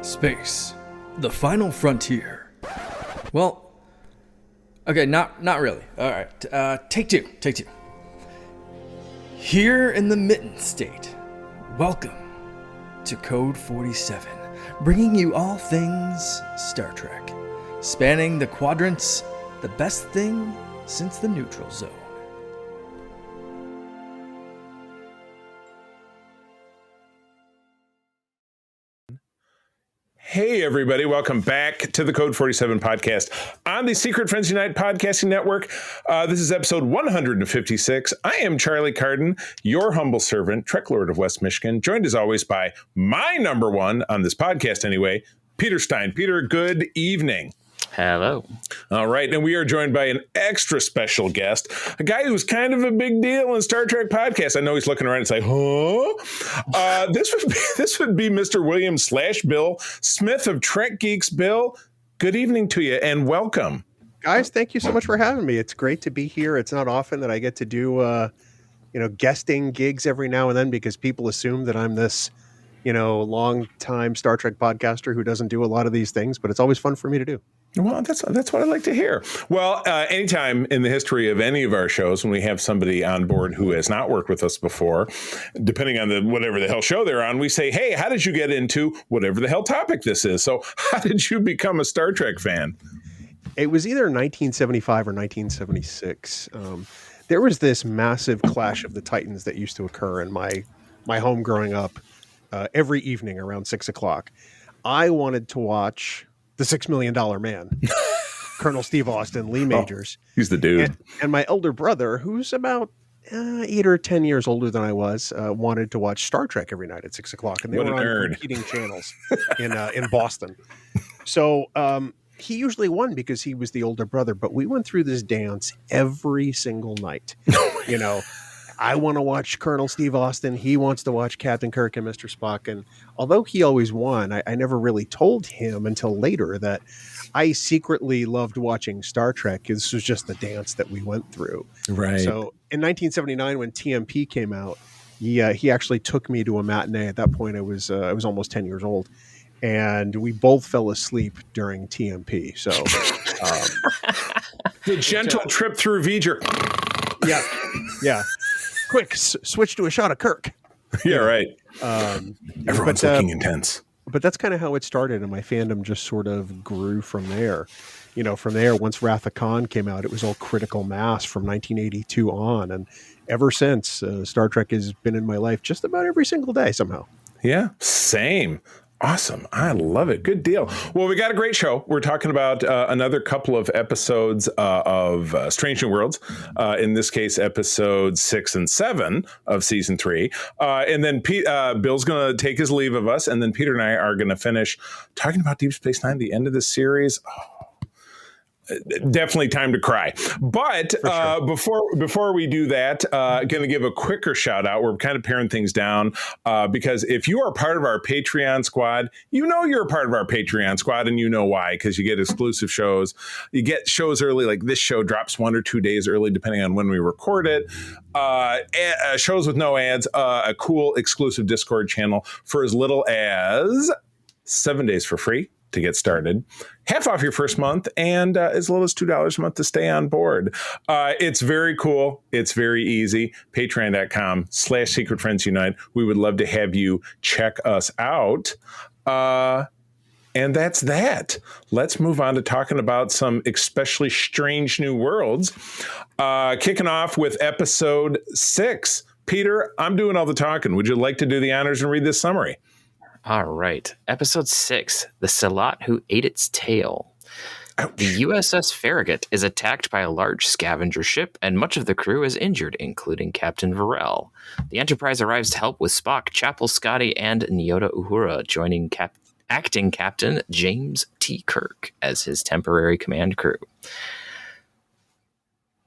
Space, the final frontier. Well, okay, not really. All right, take two. Here in the Mitten State, welcome to Code 47, bringing you all things Star Trek, spanning the quadrants, the best thing since the neutral zone. Hey, everybody. Welcome back to the Code 47 podcast on the Secret Friends Unite podcasting network. This is episode 156. I am Charlie Carden, your humble servant, Trek Lord of West Michigan, joined as always by my number one on this podcast anyway, Peter Stein. Peter, good evening. Hello. All right. And we are joined by an extra special guest, a guy who's kind of a big deal in Star Trek podcasts. I know he's looking around and saying, huh? This would be Mr. William / Bill Smith of Trek Geeks. Bill, good evening to you and welcome. Guys, thank you so much for having me. It's great to be here. It's not often that I get to do, guesting gigs every now and then because people assume that I'm this, long-time Star Trek podcaster who doesn't do a lot of these things, but it's always fun for me to do. Well, that's what I'd like to hear. Well, anytime in the history of any of our shows when we have somebody on board who has not worked with us before, depending on whatever the hell show they're on, we say, hey, how did you get into whatever the hell topic this is? So how did you become a Star Trek fan? It was either 1975 or 1976. There was this massive clash of the Titans that used to occur in my home growing up every evening around 6 o'clock. I wanted to watch The $6 Million Man, Colonel Steve Austin, Lee Majors. Oh, he's the dude. And my elder brother, who's about 8 or 10 years older than I was, wanted to watch Star Trek every night at 6 o'clock. And they were on competing channels in Boston. So he usually won because he was the older brother. But we went through this dance every single night. I want to watch Colonel Steve Austin. He wants to watch Captain Kirk and Mr. Spock. And although he always won, I never really told him until later that I secretly loved watching Star Trek. This was just the dance that we went through. Right. So in 1979, when TMP came out, he actually took me to a matinee. At that point, I was almost 10 years old. And we both fell asleep during TMP. So the gentle trip through V'ger. Yeah. Quick, switch to a shot of Kirk. Yeah, right. Everyone's looking intense. But that's kind of how it started, and my fandom just sort of grew from there. From there, once Wrath of Khan came out, it was all Critical Mass from 1982 on, and ever since, Star Trek has been in my life just about every single day somehow. Yeah, same. Awesome. I love it. Good deal. Well, we got a great show. We're talking about another couple of episodes of Strange New Worlds. In this case, episodes 6 and 7 of season 3. And then Bill's going to take his leave of us. And then Peter and I are going to finish talking about Deep Space Nine, the end of the series. Definitely time to cry. But before we do that, going to give a quicker shout out. We're kind of paring things down because if you are part of our Patreon squad, you're a part of our Patreon squad, and you know why, because you get exclusive shows. You get shows early, like this show drops 1 or 2 days early, depending on when we record it. Shows with no ads, a cool exclusive Discord channel for as little as 7 days for free to get started, half off your first month, and as little as $2 a month to stay on board. It's very cool. It's very easy. Patreon.com/Secret Friends Unite. We would love to have you check us out. And that's that. Let's move on to talking about some especially strange new worlds. Kicking off with episode 6. Peter, I'm doing all the talking. Would you like to do the honors and read this summary? All right. Episode 6, The Salat Who Ate Its Tail. Ouch. The USS Farragut is attacked by a large scavenger ship, and much of the crew is injured, including Captain Varel. The Enterprise arrives to help with Spock, Chapel Scotty, and Nyota Uhura, joining acting Captain James T. Kirk as his temporary command crew.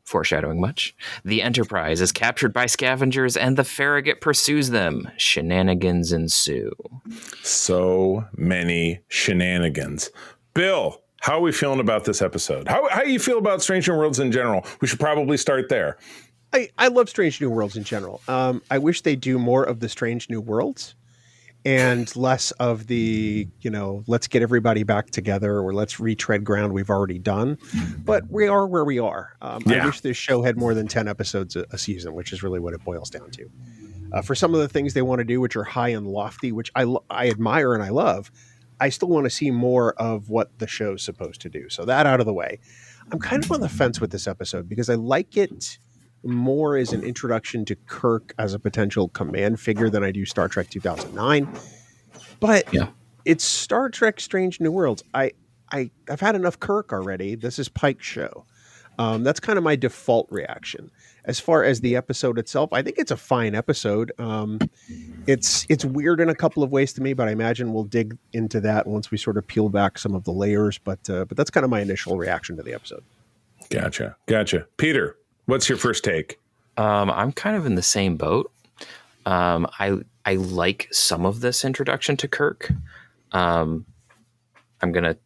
Foreshadowing much. The Enterprise is captured by scavengers and the Farragut pursues them. Shenanigans ensue. So many shenanigans. Bill, how are we feeling about this episode? How do you feel about Strange New Worlds in general? We should probably start there. I love Strange New Worlds in general. I wish they do more of the Strange New Worlds. and less of the, let's get everybody back together or let's retread ground we've already done. But we are where we are. I wish this show had more than 10 episodes a season, which is really what it boils down to. For some of the things they want to do, which are high and lofty, which I admire and I love, I still want to see more of what the show's supposed to do. So that out of the way. I'm kind of on the fence with this episode because I like it more as an introduction to Kirk as a potential command figure than I do Star Trek 2009. But it's Star Trek Strange New Worlds. I've had enough Kirk already. This is Pike's show. That's kind of my default reaction. As far as the episode itself, I think it's a fine episode. It's weird in a couple of ways to me, but I imagine we'll dig into that once we sort of peel back some of the layers. But that's kind of my initial reaction to the episode. Gotcha. Peter, what's your first take? I'm kind of in the same boat. I like some of this introduction to Kirk. I'm going to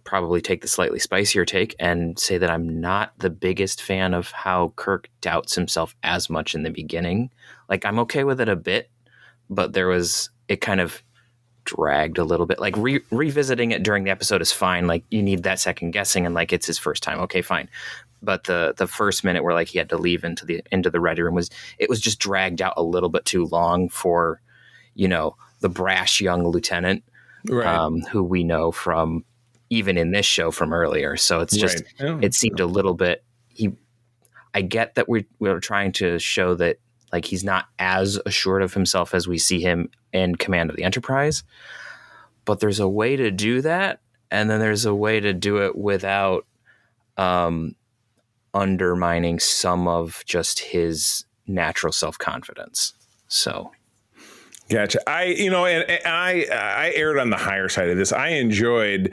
probably take the slightly spicier take and say that I'm not the biggest fan of how Kirk doubts himself as much in the beginning. Like, I'm okay with it a bit, but it kind of dragged a little bit. Like revisiting it during the episode is fine. Like, you need that second guessing and like it's his first time. Okay, fine. But the first minute where like he had to leave into the ready room was just dragged out a little bit too long for, the brash young lieutenant, right. Who we know from even in this show from earlier. So it's just, It seemed a little bit, I get that we're trying to show that like he's not as assured of himself as we see him in Command of the Enterprise, but there's a way to do that. And then there's a way to do it without undermining some of just his natural self-confidence. So. Gotcha. I erred on the higher side of this. I enjoyed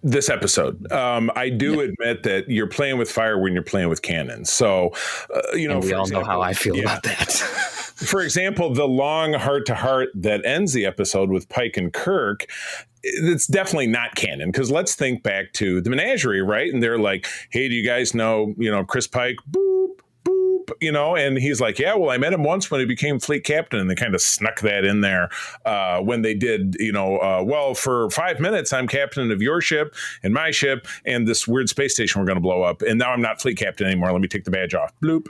this episode. I do admit that you're playing with fire when you're playing with cannons. So, we all know how I feel about that. For example, the long heart-to-heart that ends the episode with Pike and Kirk, it's definitely not canon, because let's think back to the Menagerie, right? And they're like, hey, do you guys know, Chris Pike? Boop, boop, and he's like, yeah, well, I met him once when he became fleet captain, and they kind of snuck that in there when they did, well, for 5 minutes, I'm captain of your ship and my ship and this weird space station we're going to blow up, and now I'm not fleet captain anymore. Let me take the badge off. Bloop.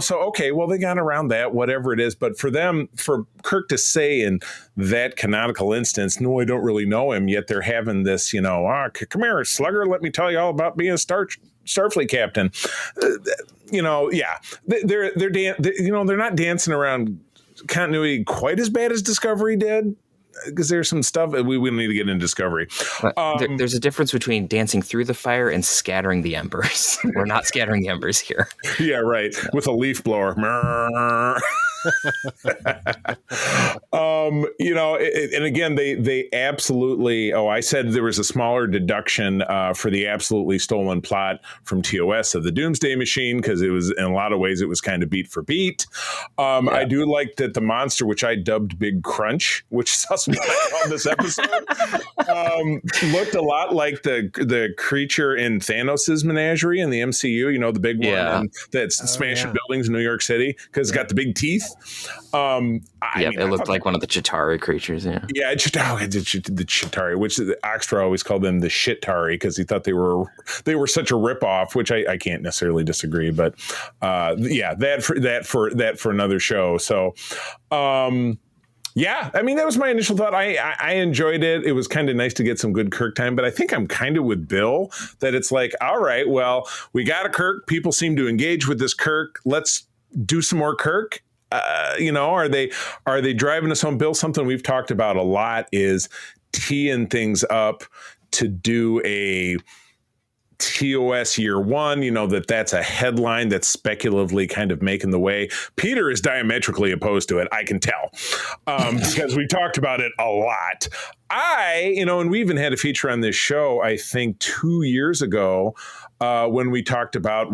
So, okay, well, they got around that, whatever it is. But for Kirk to say in that canonical instance, no, I don't really know him, yet they're having this, come here, slugger, let me tell you all about being a Starfleet captain. They're not dancing around continuity quite as bad as Discovery did, because there's some stuff we don't need to get into Discovery. There's a difference between dancing through the fire and scattering the embers. We're not scattering the embers here. Yeah, right. With a leaf blower. And again, they absolutely, I said there was a smaller deduction for the absolutely stolen plot from TOS of the Doomsday Machine, because it was, in a lot of ways, it was kind of beat for beat. I do like that the monster, which I dubbed Big Crunch, which is also what I called this episode, looked a lot like the creature in Thanos' Menagerie in the MCU, the big one that's smashing buildings in New York City, because it's got the big teeth. It looked like one of the Chitauri creatures. Yeah, the Chitauri, which Oxtra always called them the Shit-tari, because he thought they were such a ripoff, which I can't necessarily disagree, but that for another show. So, that was my initial thought. I enjoyed it. It was kind of nice to get some good Kirk time, but I think I'm kind of with Bill that it's like, all right, well, we got a Kirk. People seem to engage with this Kirk. Let's do some more Kirk. Are they driving us home? Bill, something we've talked about a lot is teeing things up to do a TOS year one, that's a headline that's speculatively kind of making the way. Peter is diametrically opposed to it. I can tell, because we talked about it a lot. And we even had a feature on this show, I think 2 years ago, when we talked about,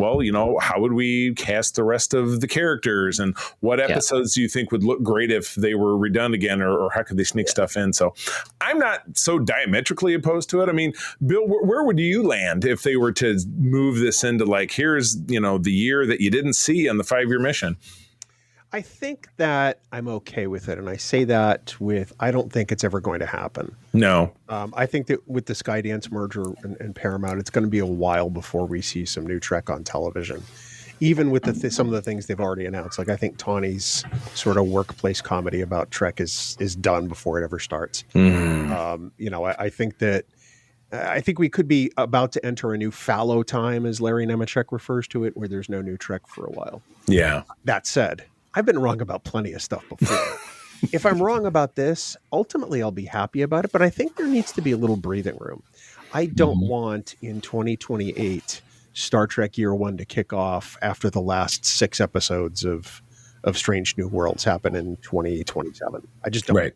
how would we cast the rest of the characters, and what episodes do you think would look great if they were redone again, or how could they sneak stuff in? So I'm not so diametrically opposed to it. I mean, Bill, where would you land if they were to move this into like, here's, the year that you didn't see on the 5-year mission? I think that I'm okay with it. And I say that I don't think it's ever going to happen. No. I think that with the Skydance merger and Paramount, it's going to be a while before we see some new Trek on television. Even with some of the things they've already announced. Like, I think Tawny's sort of workplace comedy about Trek is done before it ever starts. I think we could be about to enter a new fallow time, as Larry Nemeczek refers to it, where there's no new Trek for a while. Yeah. That said, I've been wrong about plenty of stuff before. If I'm wrong about this, ultimately I'll be happy about it, but I think there needs to be a little breathing room. I don't want in 2028 Star Trek Year One to kick off after the last 6 episodes of Strange New Worlds happen in 2027. I just don't. Right.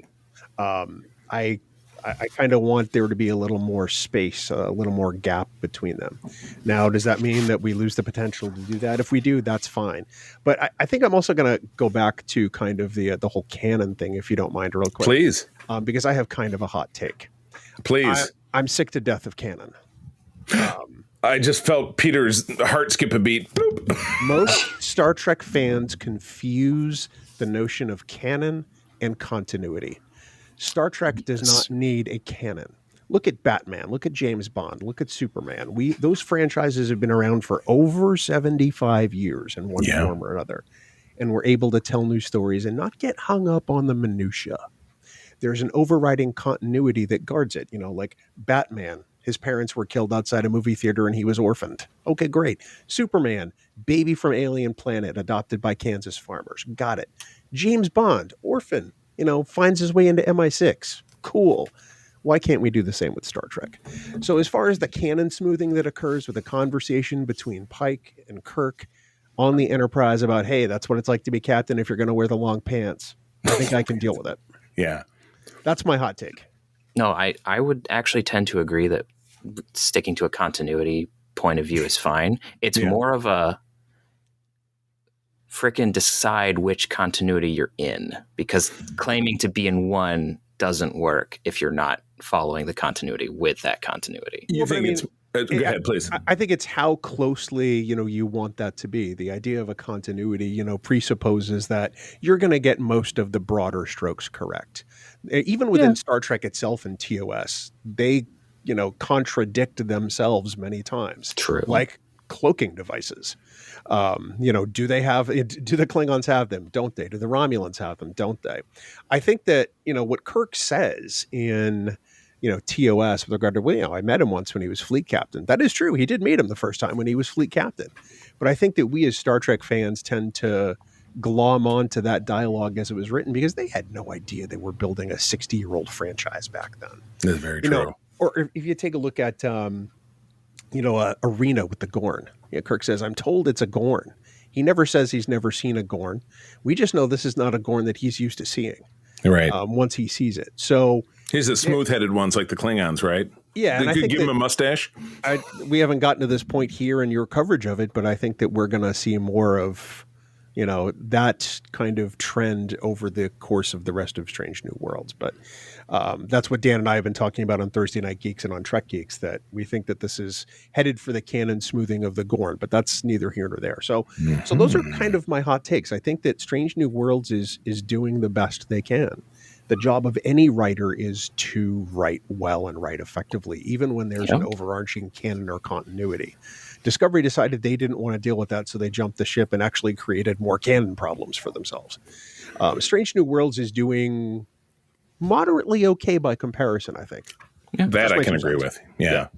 I kind of want there to be a little more space, a little more gap between them. Now, does that mean that we lose the potential to do that? If we do, that's fine. But I think I'm also going to go back to kind of the whole canon thing, if you don't mind, real quick. Please. Because I have kind of a hot take. Please. I'm sick to death of canon. I just felt Peter's heart skip a beat. Boop. Most Star Trek fans confuse the notion of canon and continuity. Star Trek does not need a canon. Look at Batman. Look at James Bond. Look at Superman. Those franchises have been around for over 75 years in one form or another. And we're able to tell new stories and not get hung up on the minutia. There's an overriding continuity that guards it. Like Batman, his parents were killed outside a movie theater and he was orphaned. Okay, great. Superman, baby from alien planet, adopted by Kansas farmers. Got it. James Bond, orphan. Finds his way into MI6. Cool. Why can't we do the same with Star Trek? So as far as the canon smoothing that occurs with a conversation between Pike and Kirk on the Enterprise about, hey, that's what it's like to be captain if you're going to wear the long pants, I think I can deal with it. Yeah. That's my hot take. No, I would actually tend to agree that sticking to a continuity point of view is fine. It's more of a frickin' decide which continuity you're in, because claiming to be in one doesn't work if you're not following the continuity with that continuity. Go ahead, please. I think it's how closely, you want that to be. The idea of a continuity, presupposes that you're going to get most of the broader strokes correct. Even within Star Trek itself and TOS, they, contradict themselves many times. True. Like cloaking devices. Do the Klingons have them? Don't they? Do the Romulans have them? Don't they? I think that, what Kirk says in, TOS with regard to, I met him once when he was fleet captain. That is true. He did meet him the first time when he was fleet captain. But I think that we as Star Trek fans tend to glom onto that dialogue as it was written because they had no idea they were building a 60-year-old franchise back then. That's very true. Or if you take a look at, Arena with the Gorn. Kirk says, I'm told it's a Gorn. He never says he's never seen a Gorn. We just know this is not a Gorn that he's used to seeing. Right. Once he sees it. So he's the smooth-headed ones like the Klingons, right? Yeah. They could give him a mustache. We haven't gotten to this point here in your coverage of it, but I think that we're going to see more of, that kind of trend over the course of the rest of Strange New Worlds. But that's what Dan and I have been talking about on Thursday Night Geeks and on Trek Geeks, that we think that this is headed for the canon smoothing of the Gorn, but that's neither here nor there. So those are kind of my hot takes. I think that Strange New Worlds is doing the best they can. The job of any writer is to write well and write effectively, even when there's an overarching canon or continuity. Discovery decided they didn't want to deal with that, so they jumped the ship and actually created more canon problems for themselves. Strange New Worlds is doing moderately okay by comparison, I think. Yeah, that I can agree with. Yeah.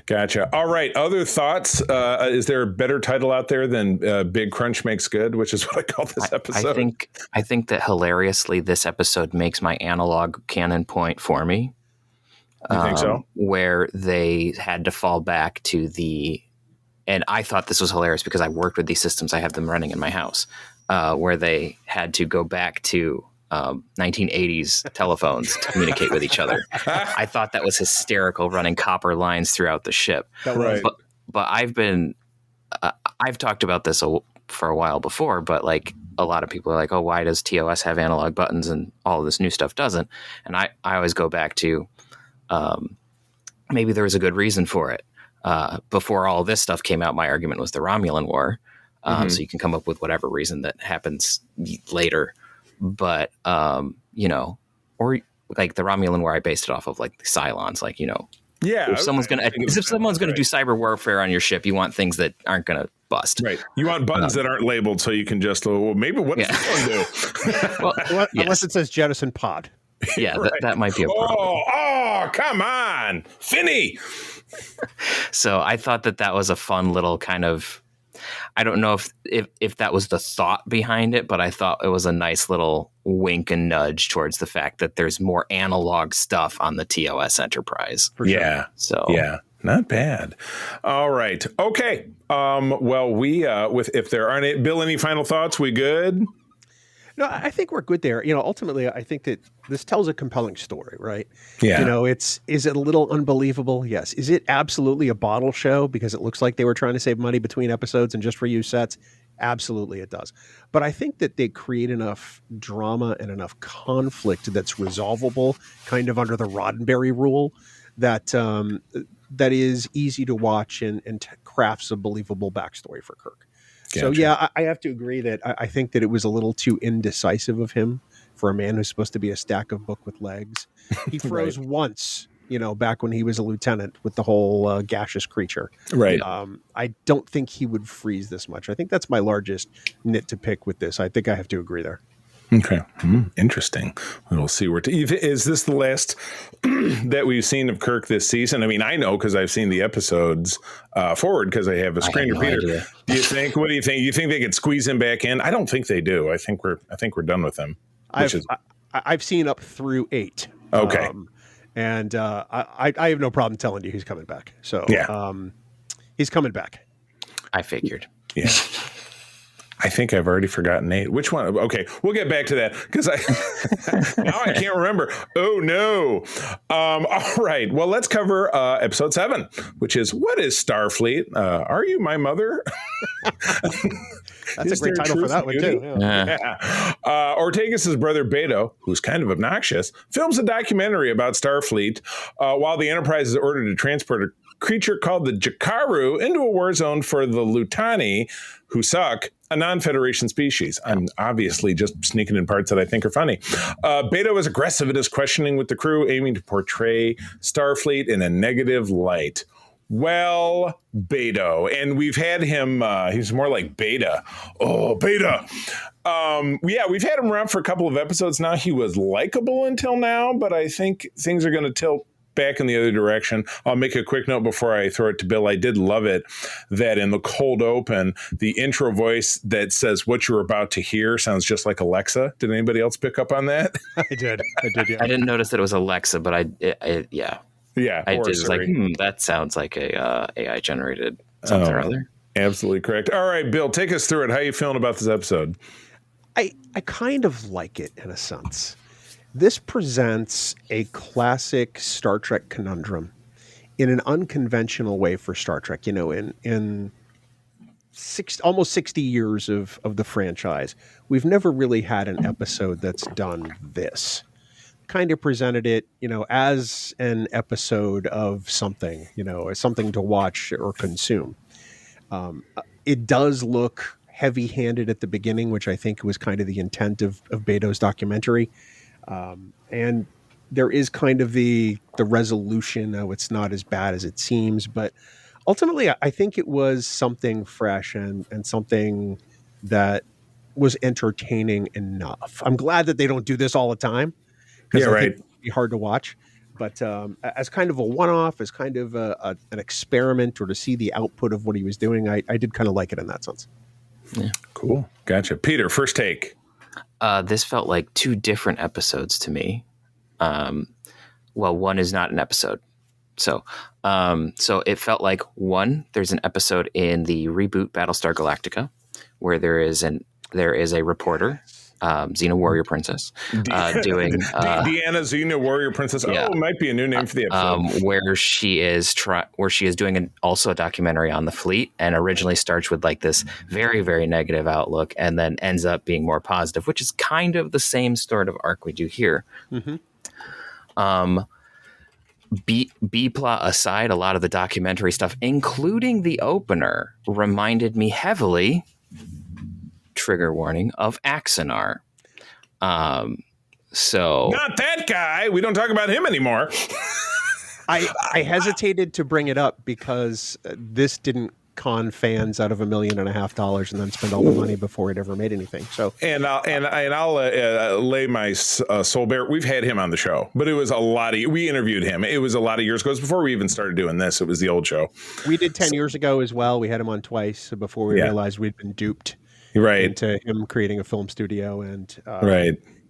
Gotcha. All right. Other thoughts? Is there a better title out there than Big Crunch Makes Good, which is what I call this episode? I think that hilariously this episode makes my analog canon point for me. You think so? Where they had to fall back to and I thought this was hilarious because I worked with these systems. I have them running in my house, where they had to go back to 1980s telephones to communicate with each other. I thought that was hysterical, running copper lines throughout the ship. Right. But I've talked about this for a while before, but like a lot of people are like, oh, why does TOS have analog buttons and all of this new stuff doesn't? And I always go back to maybe there was a good reason for it. Before all this stuff came out, my argument was the Romulan War. So you can come up with whatever reason that happens later. But, you know, or like the Romulan War, I based it off of like the Cylons, like, you know, yeah, if someone's going to do cyber warfare on your ship, you want things that aren't going to bust. Right. You want buttons that aren't labeled so you can just, well, maybe what does this one do? Unless it says jettison pod. Yeah, right. that might be a problem. Oh, come on, Finny. So I thought that was a fun little kind of, I don't know if that was the thought behind it, but I thought it was a nice little wink and nudge towards the fact that there's more analog stuff on the TOS Enterprise. Yeah. So yeah, not bad. All right. Okay. Well, we if there aren't Bill, any final thoughts? We good? No, I think we're good there. You know, ultimately, I think that this tells a compelling story, right? Yeah. You know, is it a little unbelievable? Yes. Is it absolutely a bottle show because it looks like they were trying to save money between episodes and just reuse sets? Absolutely, it does. But I think that they create enough drama and enough conflict that's resolvable, kind of under the Roddenberry rule, that that is easy to watch and crafts a believable backstory for Kirk. Gotcha. So, yeah, I have to agree that I think that it was a little too indecisive of him for a man who's supposed to be a stack of book with legs. He froze once, you know, back when he was a lieutenant with the whole gaseous creature. Right. I don't think he would freeze this much. I think that's my largest nit to pick with this. I think I have to agree there. Okay. Interesting. We'll see where is this the last that we've seen of Kirk this season? I mean, I know because I've seen the episodes forward because I have a screen repeater. Do you think? What do you think? You think they could squeeze him back in? I don't think they do. I think we're done with him. I've seen up through 8. Okay. And I have no problem telling you he's coming back. So yeah. He's coming back. I figured. Yeah. I think I've already forgotten 8. Which one? Okay, we'll get back to that because now I can't remember. Oh no! All right. Well, let's cover episode 7, which is what is Starfleet? Are you my mother? That's a great title for that one too. Yeah. Ortegas' brother Beto, who's kind of obnoxious, films a documentary about Starfleet while the Enterprise is ordered to transport a creature called the Jakaru into a war zone for the Lutani, who suck, a non-Federation species. I'm obviously just sneaking in parts that I think are funny. Beto is aggressive in his questioning with the crew, aiming to portray Starfleet in a negative light. Well, Beto, and we've had him, he's more like Beta. Oh, Beta. We've had him around for a couple of episodes now. He was likable until now, but I think things are going to tilt back in the other direction. I'll make a quick note before I throw it to Bill. I did love it that in the cold open, the intro voice that says what you're about to hear sounds just like Alexa. Did anybody else pick up on that? I did. Yeah. I didn't notice that it was Alexa, but yeah. Yeah, I just like that sounds like a AI generated something or other. Absolutely correct. All right, Bill, take us through it. How are you feeling about this episode? I kind of like it in a sense. This presents a classic Star Trek conundrum in an unconventional way for Star Trek. You know, in almost 60 years of the franchise, we've never really had an episode that's done this. Kind of presented it, you know, as an episode of something, you know, as something to watch or consume. It does look heavy-handed at the beginning, which I think was kind of the intent of Beto's documentary. And there is kind of the resolution. It's not as bad as it seems, but ultimately I think it was something fresh and something that was entertaining enough. I'm glad that they don't do this all the time. Yeah, right. It'd be hard to watch, but as kind of a one-off, as kind of an experiment, or to see the output of what he was doing, I did kind of like it in that sense. Yeah. Cool. Gotcha. Peter, first take. This felt like 2 different episodes to me. Well, one is not an episode. So it felt like there's an episode in the reboot Battlestar Galactica where there is a reporter, Xena Warrior Princess, doing Deanna Xena Warrior Princess. Yeah. Oh, it might be a new name for the episode. Where she is doing also a documentary on the fleet, and originally starts with like this very, very negative outlook, and then ends up being more positive, which is kind of the same sort of arc we do here. Mm-hmm. B plot aside, a lot of the documentary stuff, including the opener, reminded me heavily trigger warning, of Axanar. So not that guy. We don't talk about him anymore. I hesitated to bring it up because this didn't con fans out of $1.5 million and then spend all the money before it ever made anything. So I'll lay my soul bare. We've had him on the show, but it was we interviewed him. It was a lot of years ago. It was before we even started doing this. It was the old show. We did 10 years ago as well. We had him on twice before we realized we'd been duped into him creating a film studio. And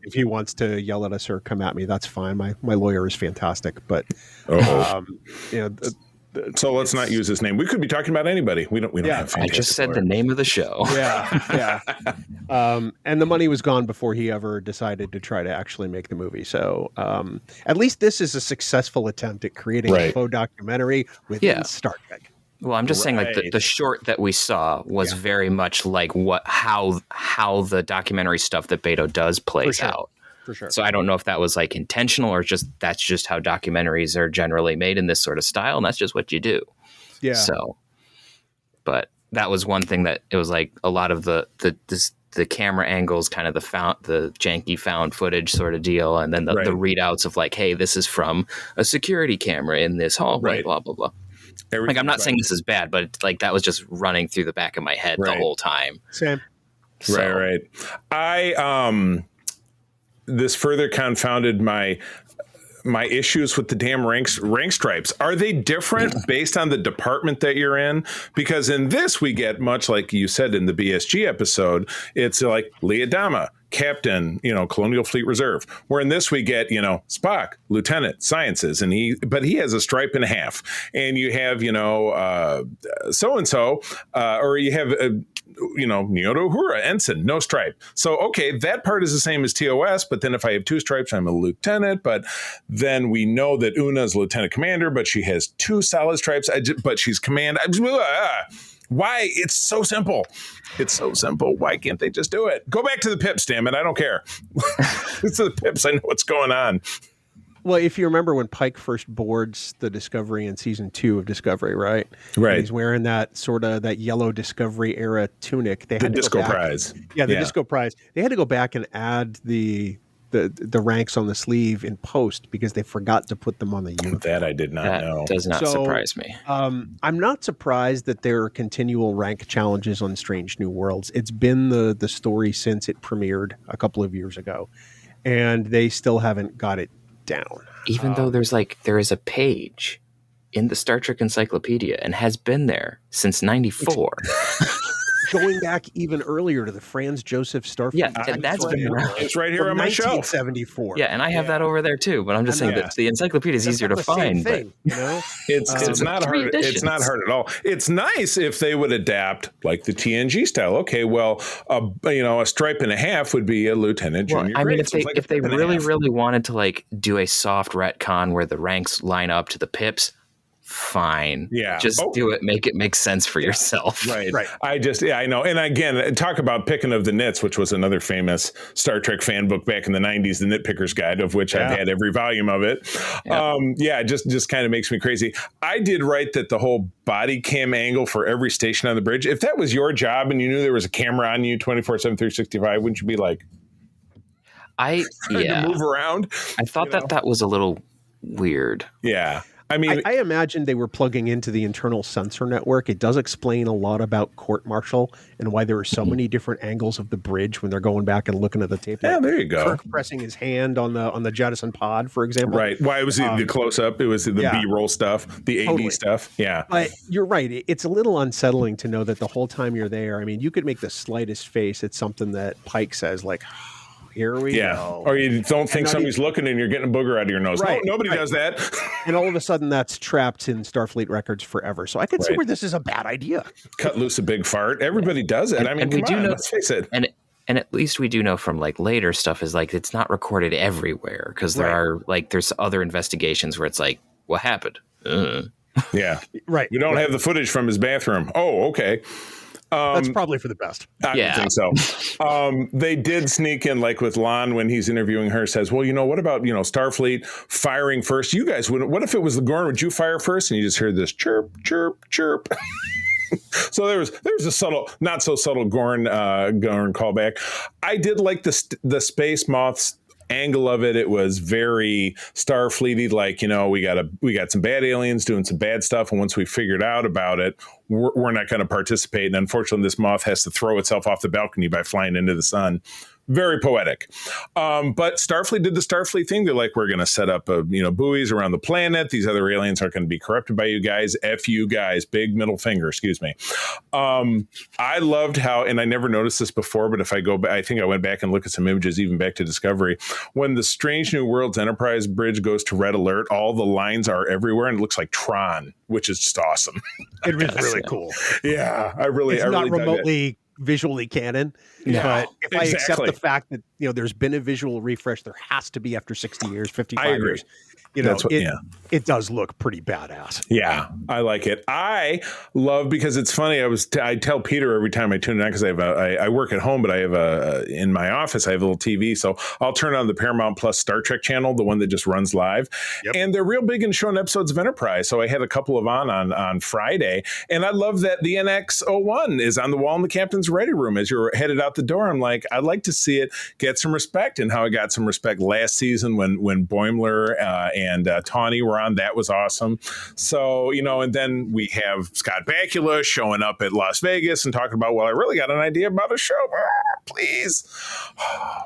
if he wants to yell at us or come at me, that's fine. My lawyer is fantastic, but so let's not use his name. We could be talking about anybody. We don't have I just said the name of the show. Yeah. And the money was gone before he ever decided to try to actually make the movie. So at least this is a successul attempt at creating a faux documentary within Star Trek. Well, I'm just saying, like the short that we saw was very much like how the documentary stuff that Beto does plays out. For sure. So I don't know if that was like intentional or that's just how documentaries are generally made in this sort of style, and that's just what you do. Yeah. So, but that was one thing that it was like a lot of the camera angles, kind of the janky found footage sort of deal, and then the readouts of like, hey, this is from a security camera in this hallway, blah blah blah. Like, I'm not saying this is bad, but it's like that was just running through the back of my head the whole time. Same. So, right. This further confounded my issues with the damn rank stripes. Are they different based on the department that you're in? Because in this, we get much like you said in the BSG episode, it's like Leodama, Captain, Colonial Fleet Reserve. Where in this we get, Spock, Lieutenant, Sciences, but he has a stripe and a half. And you have, so-and-so, or you have, Nyoto Uhura, Ensign, no stripe. So, okay, that part is the same as TOS, but then if I have 2 stripes, I'm a lieutenant. But then we know that Una is lieutenant commander, but she has 2 solid stripes, but she's command. Why? It's so simple. It's so simple. Why can't they just do it? Go back to the pips, damn it. I don't care. It's the pips. I know what's going on. Well, if you remember when Pike first boards the Discovery in season 2 of Discovery, right? Right. And he's wearing that yellow Discovery era tunic. They had the Disco Prize. Yeah, the Disco Prize. They had to go back and add the ranks on the sleeve in post because they forgot to put them on the uniform. That I did not know. Does not surprise me. I'm not surprised that there are continual rank challenges on Strange New Worlds. It's been the story since it premiered a couple of years ago, and they still haven't got it down. Even though there is a page in the Star Trek Encyclopedia and has been there since '94. Going back even earlier to the Franz Joseph Starfleet. Yeah, and that's been around. It's right here on my shelf. 1974. Yeah, and I have that over there too. But I'm just saying that the encyclopedia is easier to find. Thing, it's not hard. It's not hard at all. It's nice if they would adapt like the TNG style. Okay, well, a stripe and a half would be a lieutenant junior. I mean, if they really wanted to like do a soft retcon where the ranks line up to the pips, fine. Yeah. Just do it. Make it make sense for yourself. Right. I know. And again, talk about picking of the nits, which was another famous Star Trek fan book back in the 90s, the Nitpicker's Guide, of which I've had every volume of it. Yeah. Just kind of makes me crazy. I did write that the whole body cam angle for every station on the bridge, if that was your job and you knew there was a camera on you 24/7, 365, wouldn't you be like, trying to move around? I thought that was a little weird. Yeah. I mean, I imagine they were plugging into the internal sensor network. It does explain a lot about court martial and why there are so many different angles of the bridge when they're going back and looking at the tape. Yeah, there you go. Kirk pressing his hand on the jettison pod, for example. Right. Why was it the close up? It was the B-roll stuff, the AD stuff. Yeah. But you're right. It's a little unsettling to know that the whole time you're there, I mean, you could make the slightest face at something that Pike says, like, here we go. Or you don't think somebody's looking and you're getting a booger out of your nose. Right, No, nobody does that. And all of a sudden that's trapped in Starfleet records forever. So I can see where this is a bad idea. Cut loose a big fart. Everybody does it. Let's face it. And at least we do know from like later stuff is like it's not recorded everywhere because there are like there's other investigations where it's like what happened. Yeah. Right. We don't have the footage from his bathroom. Oh, okay. That's probably for the best. I don't think so. They did sneak in, like with Lon when he's interviewing her, says, well, what about, Starfleet firing first? You guys, what if it was the Gorn? Would you fire first? And you just hear this chirp, chirp, chirp. So there's a subtle, not so subtle Gorn callback. I did like the Space Moths angle of it. It was very Starfleety, like, we got some bad aliens doing some bad stuff, and once we figured out about it, we're not going to participate. And unfortunately, this moth has to throw itself off the balcony by flying into the sun. Very poetic. But Starfleet did the Starfleet thing. They're like, we're going to set up buoys around the planet. These other aliens aren't going to be corrupted by you guys. F you guys. Big middle finger, excuse me. I loved how, and I never noticed this before, but if I go back, I think I went back and looked at some images, even back to Discovery. When the Strange New Worlds Enterprise bridge goes to red alert, all the lines are everywhere, and it looks like Tron, which is just awesome. It is really cool. Yeah, it's not remotely visually canon, but if I accept the fact that there's been a visual refresh, there has to be after 60 years, 55 years. It does look pretty badass. Yeah, I like it. I love, because it's funny. I tell Peter every time I tune it on, because I work at home, but I have in my office I have a little TV, so I'll turn on the Paramount Plus Star Trek channel, the one that just runs live, and they're real big in showing episodes of Enterprise. So I had a couple of on Friday, and I love that the NX-01 is on the wall in the captain's ready room as you're headed out the door. I'm like, I'd like to see it get some respect, and how it got some respect last season when Boimler and Tawny were on. That was awesome. So, and then we have Scott Bakula showing up at Las Vegas and talking about, well, I really got an idea about a show. Please,